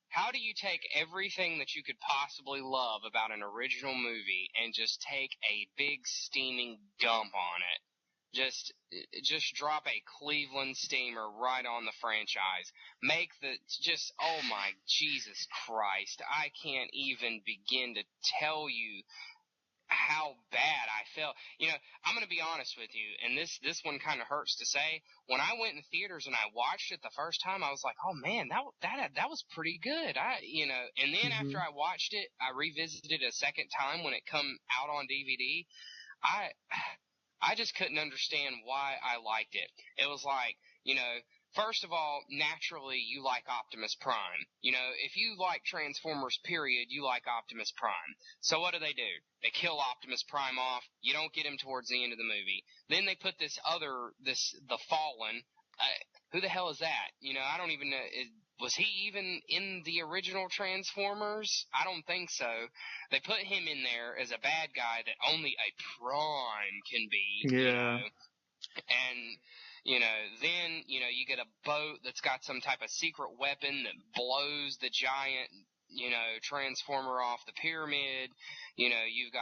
How do you take everything that you could possibly love about an original movie and just take a big steaming dump on it? Just drop a Cleveland steamer right on the franchise. Oh my Jesus Christ. I can't even begin to tell you how bad I felt. I'm going to be honest with you, and this one kind of hurts to say. When I went in theaters and I watched it the first time, I was like, oh man, that was pretty good. And then after I watched it, I revisited it a second time when it come out on DVD. I just couldn't understand why I liked it. It was like, first of all, naturally, you like Optimus Prime. If you like Transformers, period, you like Optimus Prime. So what do? They kill Optimus Prime off. You don't get him towards the end of the movie. Then they put the Fallen. Who the hell is that? I don't even know. Was he even in the original Transformers? I don't think so. They put him in there as a bad guy that only a Prime can be. Yeah. And, then, you get a boat that's got some type of secret weapon that blows the giant, Transformer off the pyramid. You've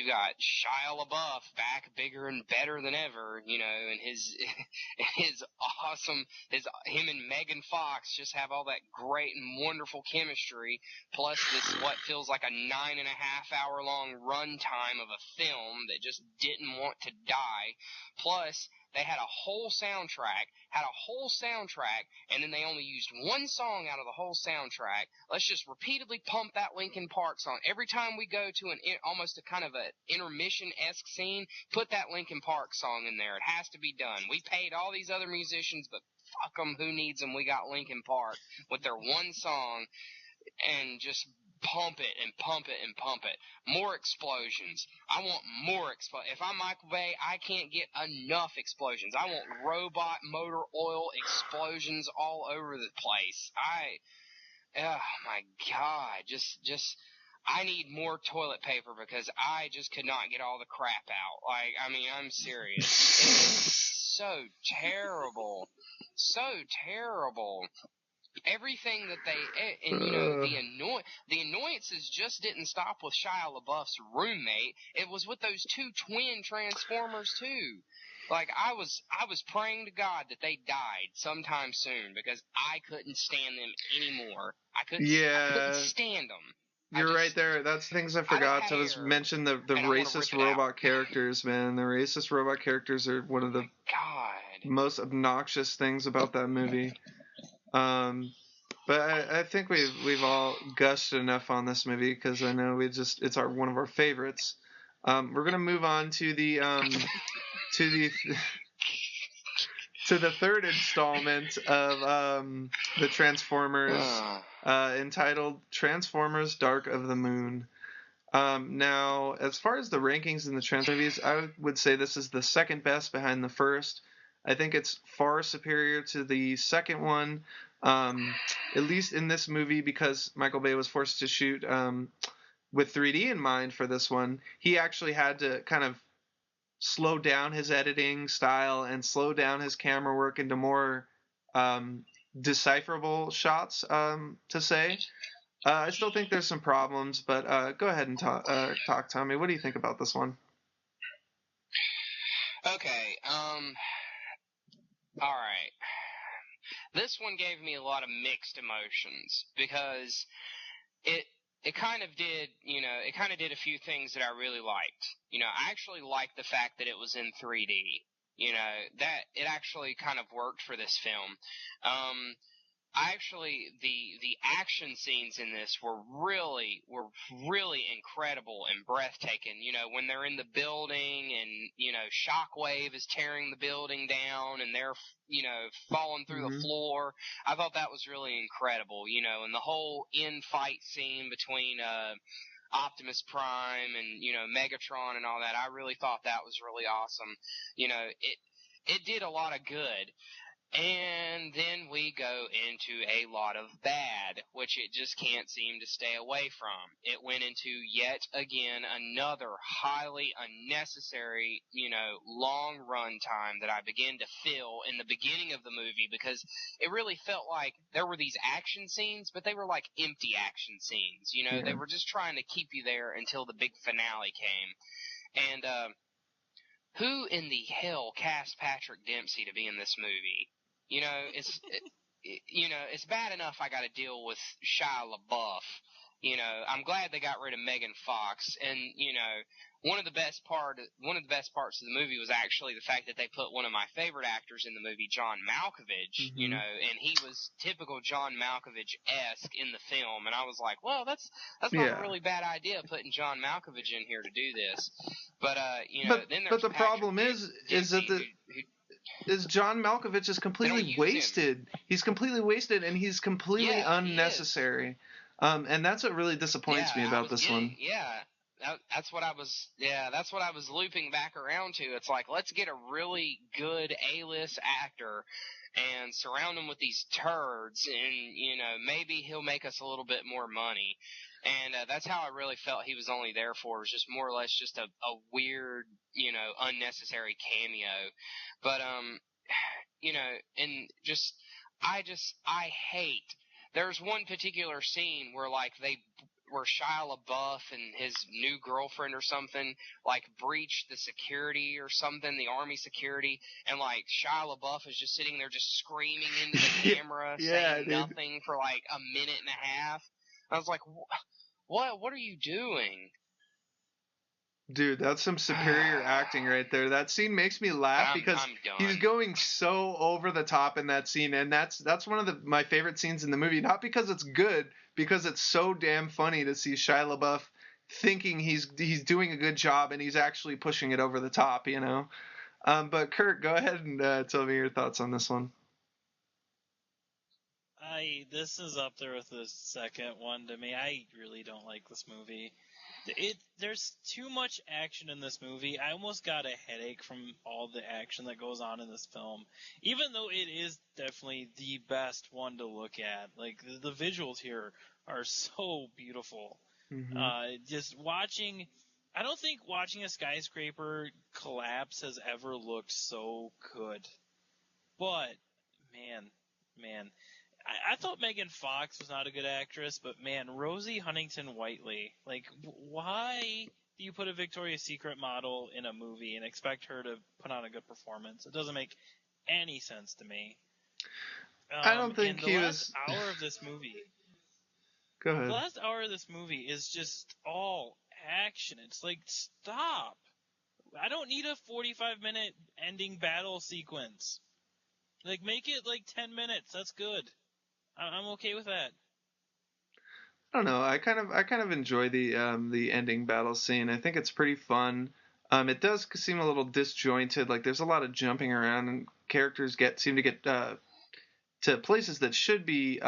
got Shia LaBeouf back bigger and better than ever, and his awesome, him and Megan Fox just have all that great and wonderful chemistry, plus this, what feels like a 9.5-hour long run time of a film that just didn't want to die, plus they had a whole soundtrack, and then they only used one song out of the whole soundtrack. Let's just repeatedly pump that Linkin Park song. Every time we go to almost a kind of an intermission-esque scene, put that Linkin Park song in there. It has to be done. We paid all these other musicians, but fuck them, who needs them? We got Linkin Park with their one song, and just pump it and pump it and pump it. More explosions. I want more explosions. If I'm Michael Bay, I can't get enough explosions. I want robot motor oil explosions all over the place. Oh my God, just, I need more toilet paper because I just could not get all the crap out. Like, I mean, I'm serious. It is so terrible. So terrible. Everything that they, and you know, the annoyances just didn't stop with Shia LaBeouf's roommate. It was with those two twin Transformers too. Like, I was praying to God that they died sometime soon because I couldn't stand them anymore. I couldn't stand them. You're right there. That's things I forgot to mention the racist robot characters, man. The racist robot characters are one of the most obnoxious things about that movie. But I think we've all gushed enough on this movie because I know it's one of our favorites. We're gonna move on to the to the third installment of the Transformers, entitled Transformers: Dark of the Moon. Now, as far as the rankings in the Transformers movies, I would say this is the second best behind the first. I think it's far superior to the second one, at least in this movie, because Michael Bay was forced to shoot with 3D in mind for this one. He actually had to kind of slow down his editing style and slow down his camera work into more decipherable shots, to say. I still think there's some problems, but go ahead and talk, Tommy. What do you think about this one? Okay, alright. This one gave me a lot of mixed emotions because it kind of did, a few things that I really liked. I actually liked the fact that it was in 3D. That it actually kind of worked for this film. The action scenes in this were really incredible and breathtaking. When they're in the building and, Shockwave is tearing the building down and they're, falling through the floor. I thought that was really incredible, and the whole in-fight scene between, Optimus Prime and, Megatron and all that. I really thought that was really awesome. It did a lot of good. And then we go into a lot of bad, which it just can't seem to stay away from. It went into yet again another highly unnecessary, long run time that I began to feel in the beginning of the movie because it really felt like there were these action scenes, but they were like empty action scenes. They were just trying to keep you there until the big finale came. And who in the hell cast Patrick Dempsey to be in this movie? It's bad enough I got to deal with Shia LaBeouf. I'm glad they got rid of Megan Fox, and one of the best parts of the movie was actually the fact that they put one of my favorite actors in the movie, John Malkovich. And he was typical John Malkovich-esque in the film, and I was like, well, that's not a really bad idea putting John Malkovich in here to do this. But then there's the problem is John Malkovich is completely wasted. He's completely wasted, and he's completely unnecessary. And that's what really disappoints me about this one. That's what I was looping back around to. It's like, let's get a really good A-list actor and surround him with these turds, and, maybe he'll make us a little bit more money. And that's how I really felt he was only there for, was just more or less just a weird, unnecessary cameo. But, and I hate, there's one particular scene where, where Shia LaBeouf and his new girlfriend or something, breached the security or something, the army security, and, Shia LaBeouf is just sitting there just screaming into the camera, saying nothing for, a minute and a half. I was like, what are you doing? Dude, that's some superior acting right there. That scene makes me laugh because he's going so over the top in that scene, and that's one of my favorite scenes in the movie. Not because it's good, because it's so damn funny to see Shia LaBeouf thinking he's doing a good job and he's actually pushing it over the top, But Kurt, go ahead and tell me your thoughts on this one. This is up there with the second one to me. I really don't like this movie. There's too much action in this movie. I almost got a headache from all the action that goes on in this film. Even though it is definitely the best one to look at. Like, the visuals here are so beautiful. Just watching... I don't think watching a skyscraper collapse has ever looked so good. But, man... I thought Megan Fox was not a good actress, but man, Rosie Huntington-Whiteley, like, why do you put a Victoria's Secret model in a movie and expect her to put on a good performance? It doesn't make any sense to me. I don't think the last hour of this movie. Go ahead. The last hour of this movie is just all action. It's like, stop. I don't need a 45-minute ending battle sequence. Like, make it like 10 minutes. That's good. I'm okay with that. I don't know. I kind of enjoy the ending battle scene. I think it's pretty fun. It does seem a little disjointed. Like, there's a lot of jumping around, and characters seem to get to places that should be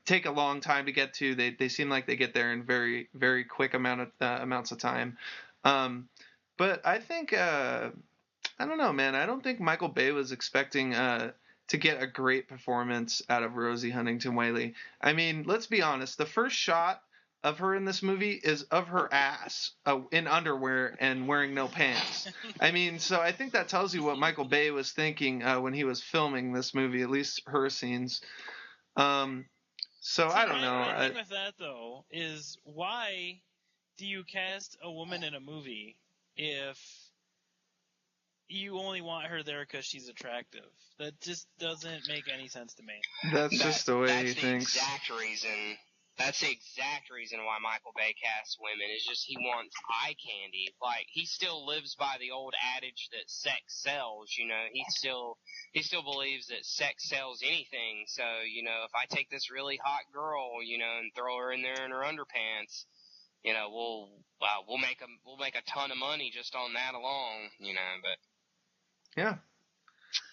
take a long time to get to. They seem like they get there in very, very quick amounts of time. But I think I don't know, man. I don't think Michael Bay was expecting to get a great performance out of Rosie Huntington-Whiteley. I mean, let's be honest. The first shot of her in this movie is of her ass in underwear and wearing no pants. I mean, so I think that tells you what Michael Bay was thinking when he was filming this movie, at least her scenes. So I don't know. My thing with that, though, is why do you cast a woman in a movie if you only want her there because she's attractive? That just doesn't make any sense to me. That's just the way he thinks. That's the exact reason why Michael Bay casts women. Is just he wants eye candy. Like, he still lives by the old adage that sex sells. You know, he still believes that sex sells anything. So, you know, if I take this really hot girl, you know, and throw her in there in her underpants, you know, we'll make a ton of money just on that alone. You know, but yeah.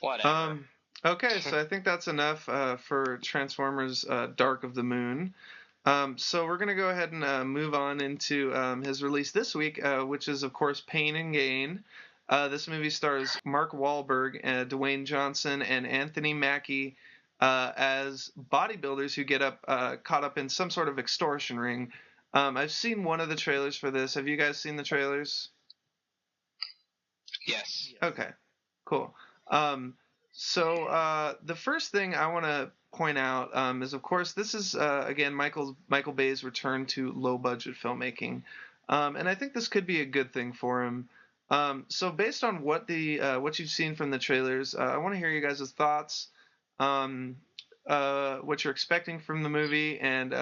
Whatever. Okay, so I think that's enough for Transformers Dark of the Moon. So we're going to go ahead and move on into his release this week, which is, of course, Pain and Gain. This movie stars Mark Wahlberg, Dwayne Johnson, and Anthony Mackie as bodybuilders who get caught up in some sort of extortion ring. I've seen one of the trailers for this. Have you guys seen the trailers? Yes. Okay, cool. So the first thing I want to point out is, of course, this is again Michael Bay's return to low budget filmmaking, and I think this could be a good thing for him. So based on what you've seen from the trailers, I want to hear you guys' thoughts, what you're expecting from the movie, and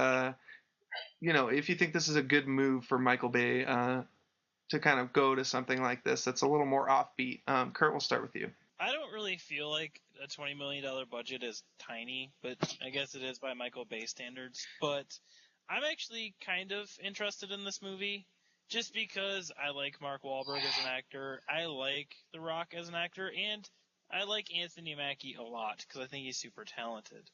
if you think this is a good move for Michael Bay to kind of go to something like this that's a little more offbeat. Kurt, we'll start with you. I don't really feel like a $20 million budget is tiny, but I guess it is by Michael Bay standards. But I'm actually kind of interested in this movie just because I like Mark Wahlberg as an actor, I like The Rock as an actor, and I like Anthony Mackie a lot because I think he's super talented.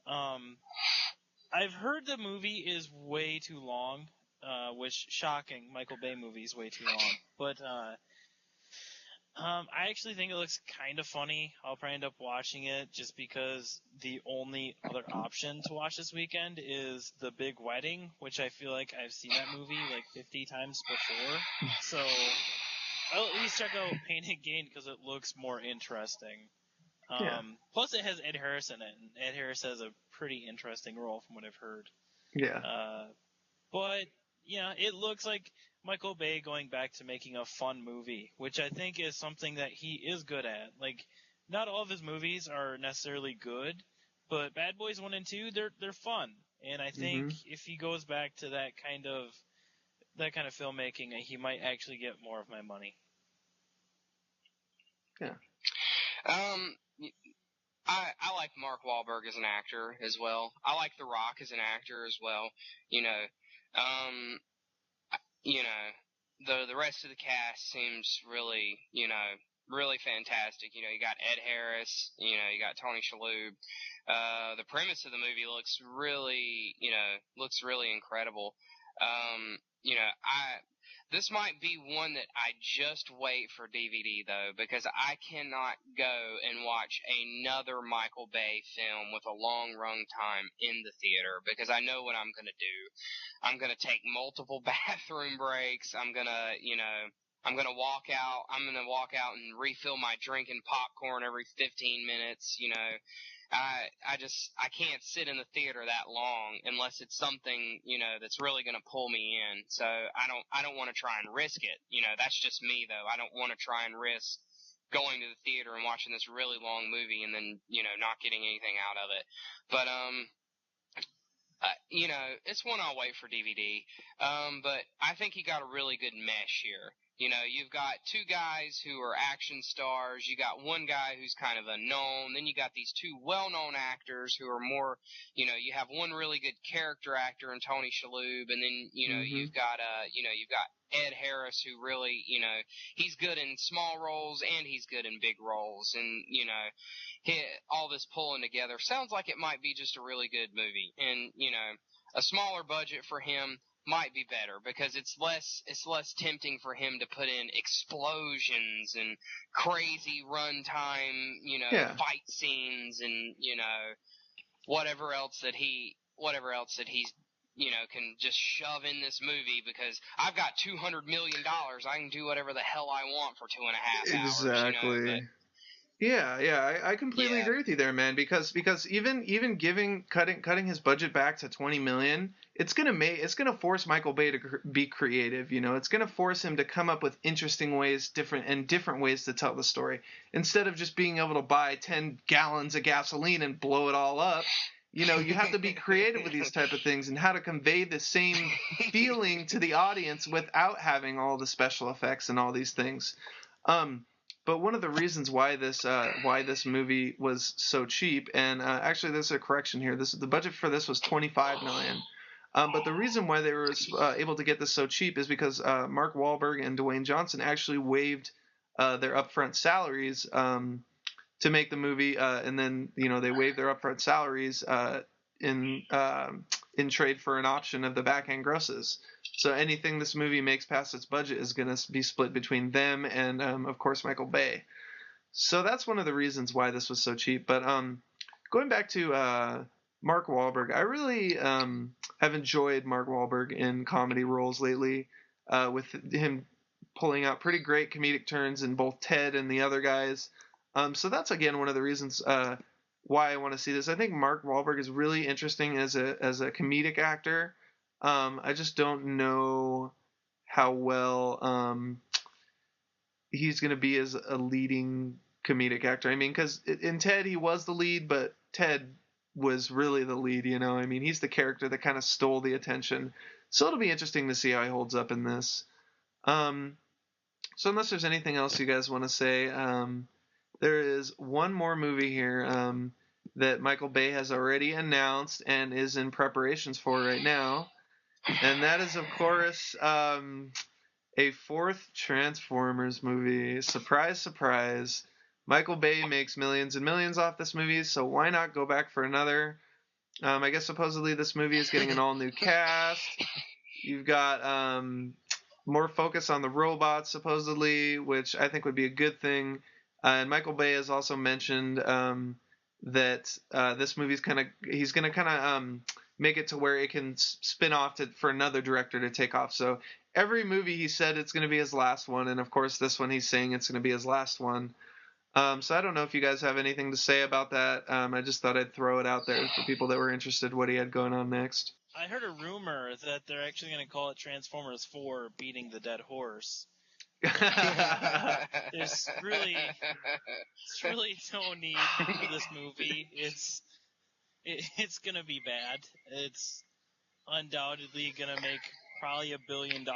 I've heard the movie is way too long, which, shocking, Michael Bay movie is way too long. But I actually think it looks kind of funny. I'll probably end up watching it just because the only other option to watch this weekend is The Big Wedding, which I feel like I've seen that movie like 50 times before. So I'll at least check out Pain and Gain because it looks more interesting. Plus it has Ed Harris in it, and Ed Harris has a pretty interesting role from what I've heard. Yeah. But yeah, it looks like Michael Bay going back to making a fun movie, which I think is something that he is good at. Like, not all of his movies are necessarily good, but Bad Boys 1 and 2, they're fun. And I think if he goes back to that kind of filmmaking, he might actually get more of my money. Yeah. I like Mark Wahlberg as an actor as well. I like The Rock as an actor as well. The rest of the cast seems really, really fantastic. You know, you got Ed Harris, you know, you got Tony Shalhoub. The premise of the movie looks really, looks really incredible. You know, this might be one that I just wait for DVD though, because I cannot go and watch another Michael Bay film with a long run time in the theater, because I know what I'm going to do. I'm going to take multiple bathroom breaks. I'm going to, I'm going to walk out. I'm going to walk out and refill my drink and popcorn every 15 minutes, I can't sit in the theater that long unless it's something, that's really going to pull me in. So I don't want to try and risk it. That's just me though. I don't want to try and risk going to the theater and watching this really long movie and then, not getting anything out of it. But, it's one I'll wait for DVD. But I think he got a really good mesh here. You've got two guys who are action stars. You got one guy who's kind of unknown. Then you got these two well-known actors who are more, you have one really good character actor in Tony Shalhoub, and then, you've got Ed Harris, who really, he's good in small roles and he's good in big roles. And, all this pulling together sounds like it might be just a really good movie. And, a smaller budget for him might be better because it's less tempting for him to put in explosions and crazy runtime, fight scenes and, whatever else that he's, can just shove in this movie because I've got $200 million. I can do whatever the hell I want for 2.5 hours. Exactly. Yeah, I completely agree with you there, man. Because even cutting his budget back to $20 million, it's gonna force Michael Bay to be creative. It's gonna force him to come up with interesting ways, different ways to tell the story. Instead of just being able to buy 10 gallons of gasoline and blow it all up, you have to be creative with these type of things and how to convey the same feeling to the audience without having all the special effects and all these things. But one of the reasons why this movie was so cheap, and actually there's a correction here. The budget for this was $25 million. But the reason why they were able to get this so cheap is because Mark Wahlberg and Dwayne Johnson actually waived their upfront salaries to make the movie, and then they waived their upfront salaries in trade for an option of the back end grosses. So anything this movie makes past its budget is going to be split between them and, of course, Michael Bay. So that's one of the reasons why this was so cheap. But going back to Mark Wahlberg, I really have enjoyed Mark Wahlberg in comedy roles lately, with him pulling out pretty great comedic turns in both Ted and the other guys. So that's, again, one of the reasons why I want to see this. I think Mark Wahlberg is really interesting as a comedic actor. I just don't know how well he's going to be as a leading comedic actor. I mean, because in Ted he was the lead, but Ted was really the lead. I mean, he's the character that kind of stole the attention. So it'll be interesting to see how he holds up in this. So unless there's anything else you guys want to say, there is one more movie here that Michael Bay has already announced and is in preparations for right now. And that is, of course, a fourth Transformers movie. Surprise, surprise. Michael Bay makes millions and millions off this movie, so why not go back for another? I guess supposedly this movie is getting an all-new cast. You've got more focus on the robots, supposedly, which I think would be a good thing. And Michael Bay has also mentioned that this movie's he's going to make it to where it can spin off for another director to take off. So every movie he said it's going to be his last one, and of course this one he's saying it's going to be his last one. So I don't know if you guys have anything to say about that. I just thought I'd throw it out there for people that were interested what he had going on next. I heard a rumor that they're actually going to call it Transformers 4 Beating the Dead Horse. There's really no need for this movie. It's gonna be bad. It's undoubtedly gonna make probably $1 billion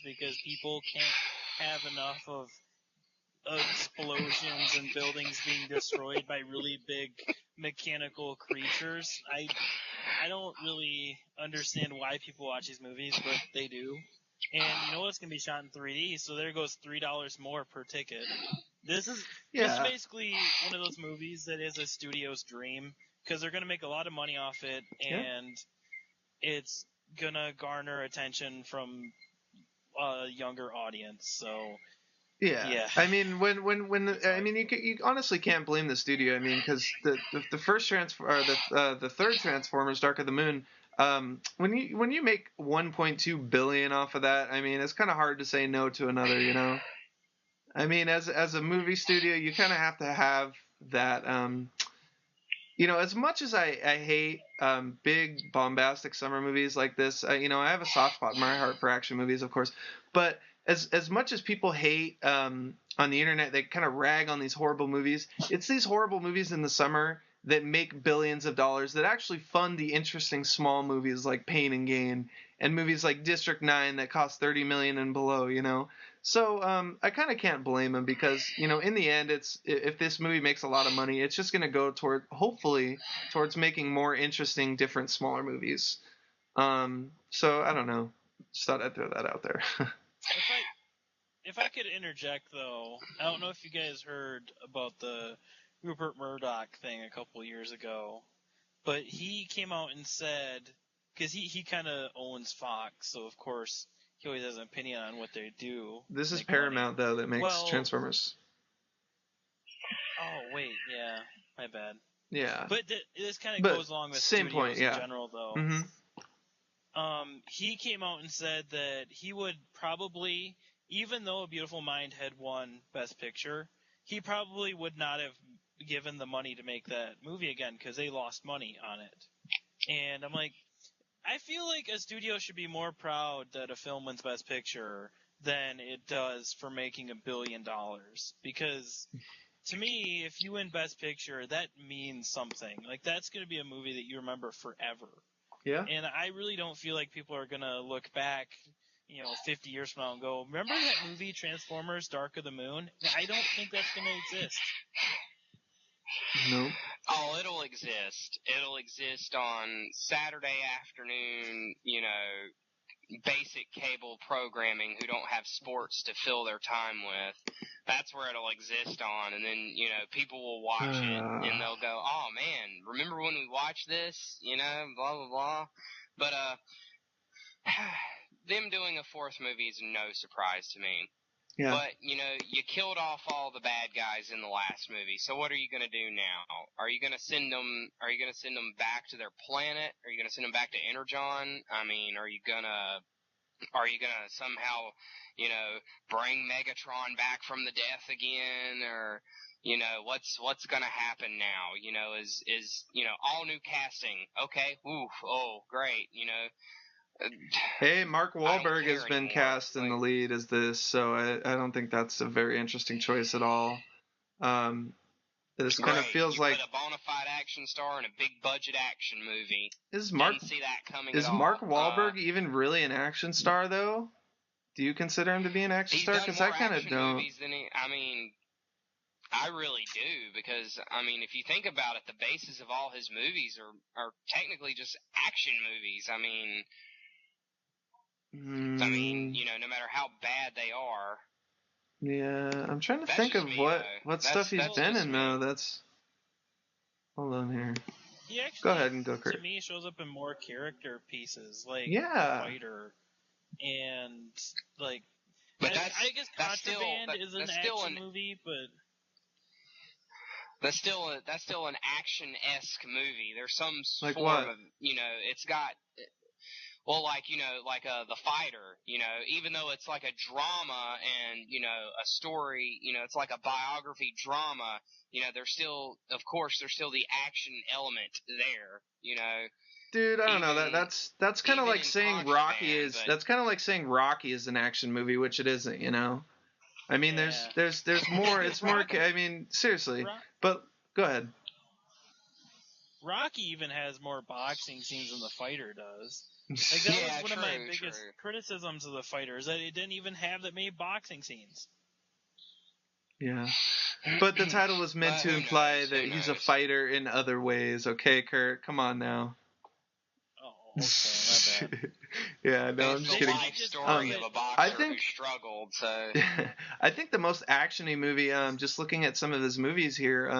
because people can't have enough of explosions and buildings being destroyed by really big mechanical creatures. I don't really understand why people watch these movies, but they do. And it's going to be shot in 3D, so there goes $3 more per ticket. This is basically one of those movies that is a studio's dream because they're going to make a lot of money off it, and it's going to garner attention from a younger audience. So yeah. I mean, you honestly can't blame the studio. I mean, because the first the third Transformers, Dark of the Moon. When you make 1.2 billion off of that, I mean, it's kind of hard to say no to another. You know. I mean, as a movie studio, you kind of have to have that. As much as I hate big bombastic summer movies like this, I have a soft spot in my heart for action movies, of course. But as much as people hate on the internet, they kind of rag on these horrible movies. It's these horrible movies in the summer that make billions of dollars that actually fund the interesting small movies like Pain and Gain and movies like District 9 that cost 30 million and below. So I kind of can't blame him because in the end, if this movie makes a lot of money, it's just going to go hopefully towards making more interesting, different, smaller movies. So I don't know. Just thought I'd throw that out there. If I could interject though, I don't know if you guys heard about the Rupert Murdoch thing a couple years ago, but he came out and said, because he kind of owns Fox, so of course he always has an opinion on what they do. This is Paramount, though, that makes Transformers. Oh, wait, yeah. My bad. Yeah. But this kind of goes along with same studios point, yeah. in general, though. Mm-hmm. He came out and said that he would probably, even though A Beautiful Mind had won Best Picture, he probably would not have given the money to make that movie again because they lost money on it. And I'm like, I feel like a studio should be more proud that a film wins Best Picture than it does for making $1 billion. Because to me, if you win Best Picture, that means something. Like, that's going to be a movie that you remember forever. Yeah. And I really don't feel like people are going to look back, 50 years from now and go, remember that movie Transformers Dark of the Moon? I don't think that's going to exist. No. Oh, it'll exist. It'll exist on Saturday afternoon, basic cable programming who don't have sports to fill their time with. That's where it'll exist on. And then, people will watch it and they'll go, oh man, remember when we watched this? Blah, blah, blah. But, them doing a fourth movie is no surprise to me. Yeah. But, you killed off all the bad guys in the last movie. So what are you going to do now? Are you going to send them back to their planet? Are you going to send them back to Energon? I mean, are you going to somehow, bring Megatron back from the death again? Or, what's going to happen now? Is all new casting. Okay. Oof. Oh, great. Hey, Mark Wahlberg has been cast in the lead as this, so I don't think that's a very interesting choice at all. This kind of feels like a bona fide action star in a big budget action movie. Didn't see that coming at all. Is Mark Wahlberg even really an action star, though? Do you consider him to be an action star? Because I kind of don't. Movies than I really do, because, if you think about it, the basis of all his movies are technically just action movies. No matter how bad they are. Yeah, I'm trying to think of what stuff he's been in, though. Hold on here. He actually, go ahead and go, Kurt. To me, shows up in more character pieces, like The Fighter, and, like... But I guess Contraband is an action movie, but... That's still an action-esque movie. There's some like form what? of, it's got... Well, The Fighter, even though it's like a drama and, a story, it's like a biography drama, there's still the action element there, Dude, I don't know. That's kind of like saying Rocky is. That's kind of like saying Rocky is an action movie, which it isn't. There's more. It's more. Seriously. But go ahead. Rocky even has more boxing scenes than The Fighter does. Like, that was one of my biggest criticisms of The Fighter, is that it didn't even have that many boxing scenes. Yeah. But the title was meant to imply that he's a fighter in other ways. Okay, Kurt? Come on now. Okay, my bad. Yeah, no, I'm It's just the kidding. life story of a boxer I think- who struggled. So I think the most actiony movie, just looking at some of his movies here,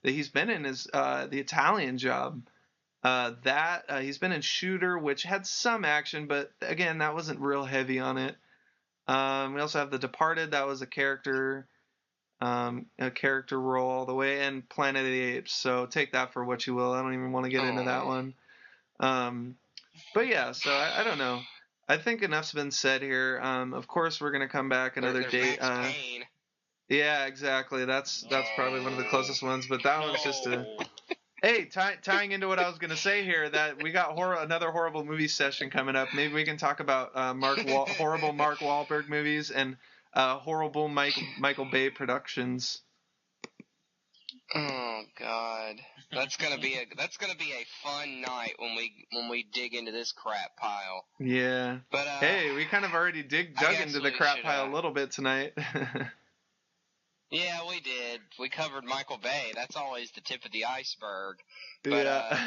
that he's been in is The Italian Job. He's been in Shooter, which had some action, but again, that wasn't real heavy on it. We also have The Departed. That was a character role all the way, and Planet of the Apes. So take that for what you will. I don't even want to get into that one. But yeah, so I don't know. I think enough's been said here. Of course, we're gonna come back another there's date. Max Payne. Yeah, exactly. That's probably one of the closest ones. But that one's just a. Hey, tying into what I was gonna say here, that we got another horrible movie session coming up. Maybe we can talk about horrible Mark Wahlberg movies and horrible Michael Bay productions. Oh God, that's gonna be a fun night when we dig into this crap pile. Yeah. But hey, we kind of already dug into the crap pile a little bit tonight. Yeah, we did. We covered Michael Bay. That's always the tip of the iceberg. But, yeah.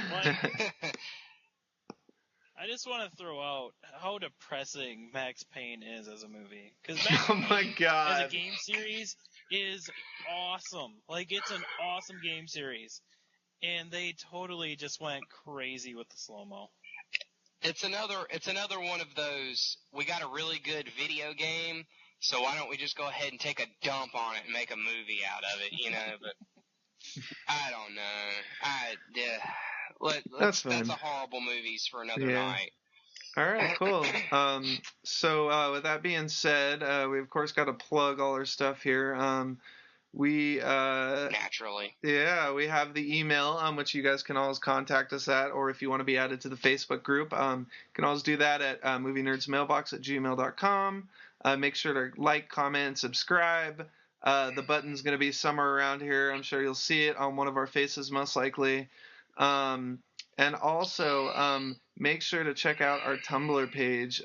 I just want to throw out how depressing Max Payne is as a movie. Because Oh my God. as a game series is awesome. Like, it's an awesome game series. And they totally just went crazy with the slow-mo. It's another one of those, we got a really good video game, so why don't we just go ahead and take a dump on it and make a movie out of it, you know? But I don't know. That's a horrible movies for another night. All right, cool. So with that being said, we of course got to plug all our stuff here. We naturally. Yeah, we have the email, which you guys can always contact us at, or if you want to be added to the Facebook group, you can always do that at movienerdsmailbox@gmail.com. Make sure to like, comment, and subscribe. The button's going to be somewhere around here. I'm sure you'll see it on one of our faces, most likely. And also, make sure to check out our Tumblr page,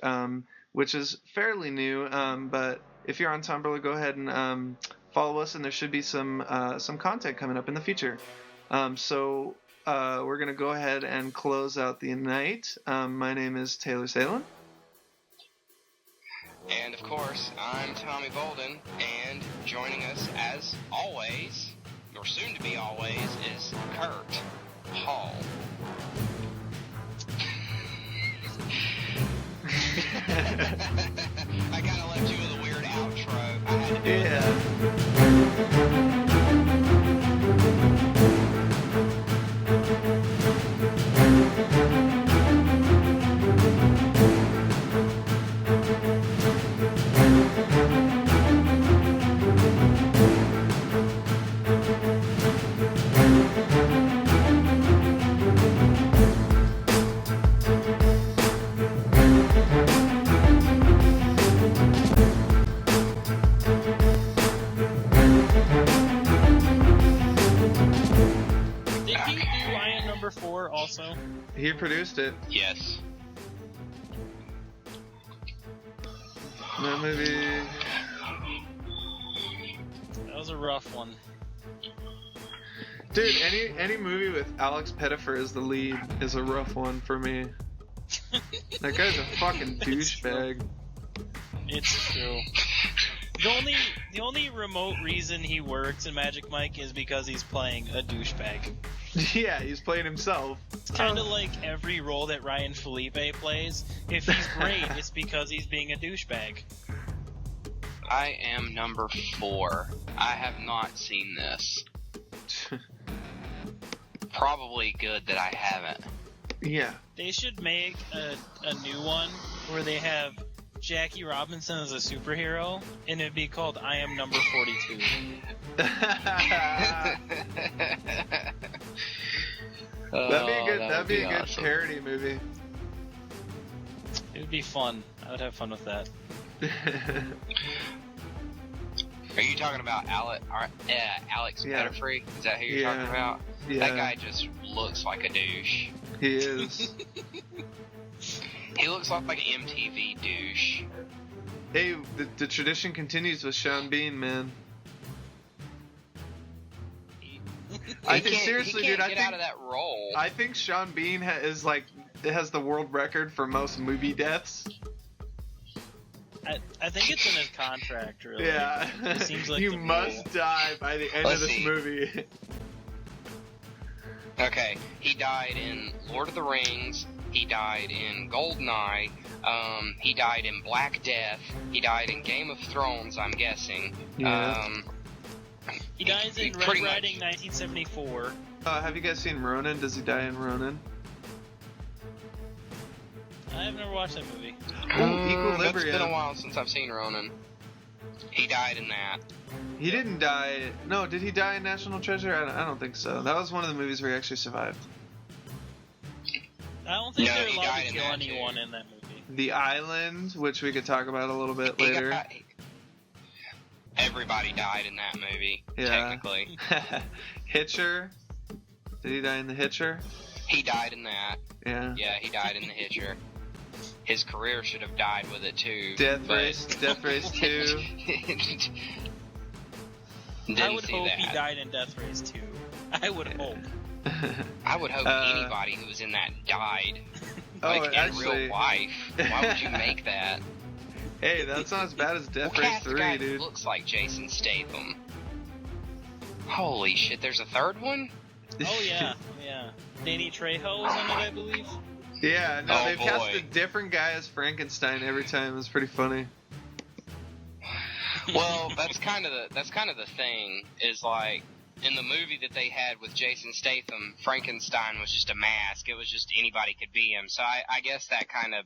which is fairly new. But if you're on Tumblr, go ahead and follow us, and there should be some content coming up in the future. So we're going to go ahead and close out the night. My name is Taylor Salem. And, of course, I'm Tommy Bolden, and joining us, as always, or soon to be always, is Kurt Hall. I kind of left you with a weird outro. I had to do Did he do I Am Number 4 also? He produced it. Yes. That movie. That was a rough one. Dude, any movie with Alex Pettyfer as the lead is a rough one for me. That guy's a fucking douchebag. It's true. The only remote reason he works in Magic Mike is because he's playing a douchebag. Yeah, he's playing himself. It's kind of like every role that Ryan Felipe plays. If he's great, it's because he's being a douchebag. I Am Number 4. I have not seen this. Probably good that I haven't. Yeah. They should make a new one where they have Jackie Robinson as a superhero, and it'd be called I Am Number 42. That'd be a good awesome. parody movie. It would be fun. I would have fun with that. Are you talking about Alex Pettyfer? Is that who you're talking about? Yeah. That guy just looks like a douche. He is. He looks like an MTV douche. Hey, the tradition continues with Sean Bean, man. I think seriously, dude, I think out of that role. I think Sean Bean is like it has the world record for most movie deaths. I think it's in his contract, really. Yeah. It seems like you the must rule. die by the end Let's of this see. movie. Okay, he died in Lord of the Rings. He died in Goldeneye. He died in Black Death. He died in Game of Thrones, I'm guessing. Yeah. He dies in Red pretty Riding much. 1974. Have you guys seen Ronin? Does he die in Ronin? I've never watched that movie. Equilibrium. It's been a while since I've seen Ronin. He died in that. He didn't die. No, did he die in National Treasure? I don't think so. That was one of the movies where he actually survived. I don't think No, they're he allowed died to in kill that, anyone too. in that movie. The Island, which we could talk about a little bit He later. Everybody died in that movie, Yeah. technically. Hitcher. Did he die in The Hitcher? He died in that. Yeah. Yeah, he died in The Hitcher. His career should have died with it, too. Death but- Race 2. Didn't I would see hope that. he died in Death Race 2. I would hope. I would hope anybody who was in that died. Like, in actually, real life. Why would you make that? hey, that's not as bad as Death Well, Race cast a 3, guy dude. who looks like Jason Statham. Holy shit, there's a third one? Oh, yeah. Yeah. Danny Trejo was in it, I believe. Yeah, no, Oh, they've cast boy. a different guy as Frankenstein every time. It's pretty funny. Well, that's kind of the thing, is like, in the movie that they had with Jason Statham, Frankenstein was just a mask. It was just anybody could be him. So I guess that kind of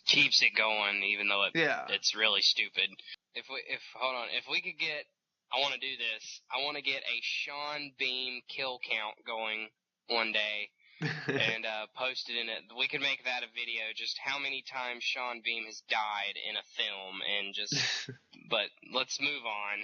keeps it going, even though it's really stupid. If we could get, I want to do this. I want to get a Sean Beam kill count going one day and post it in it. We could make that a video, just how many times Sean Beam has died in a film, and just. But let's move on.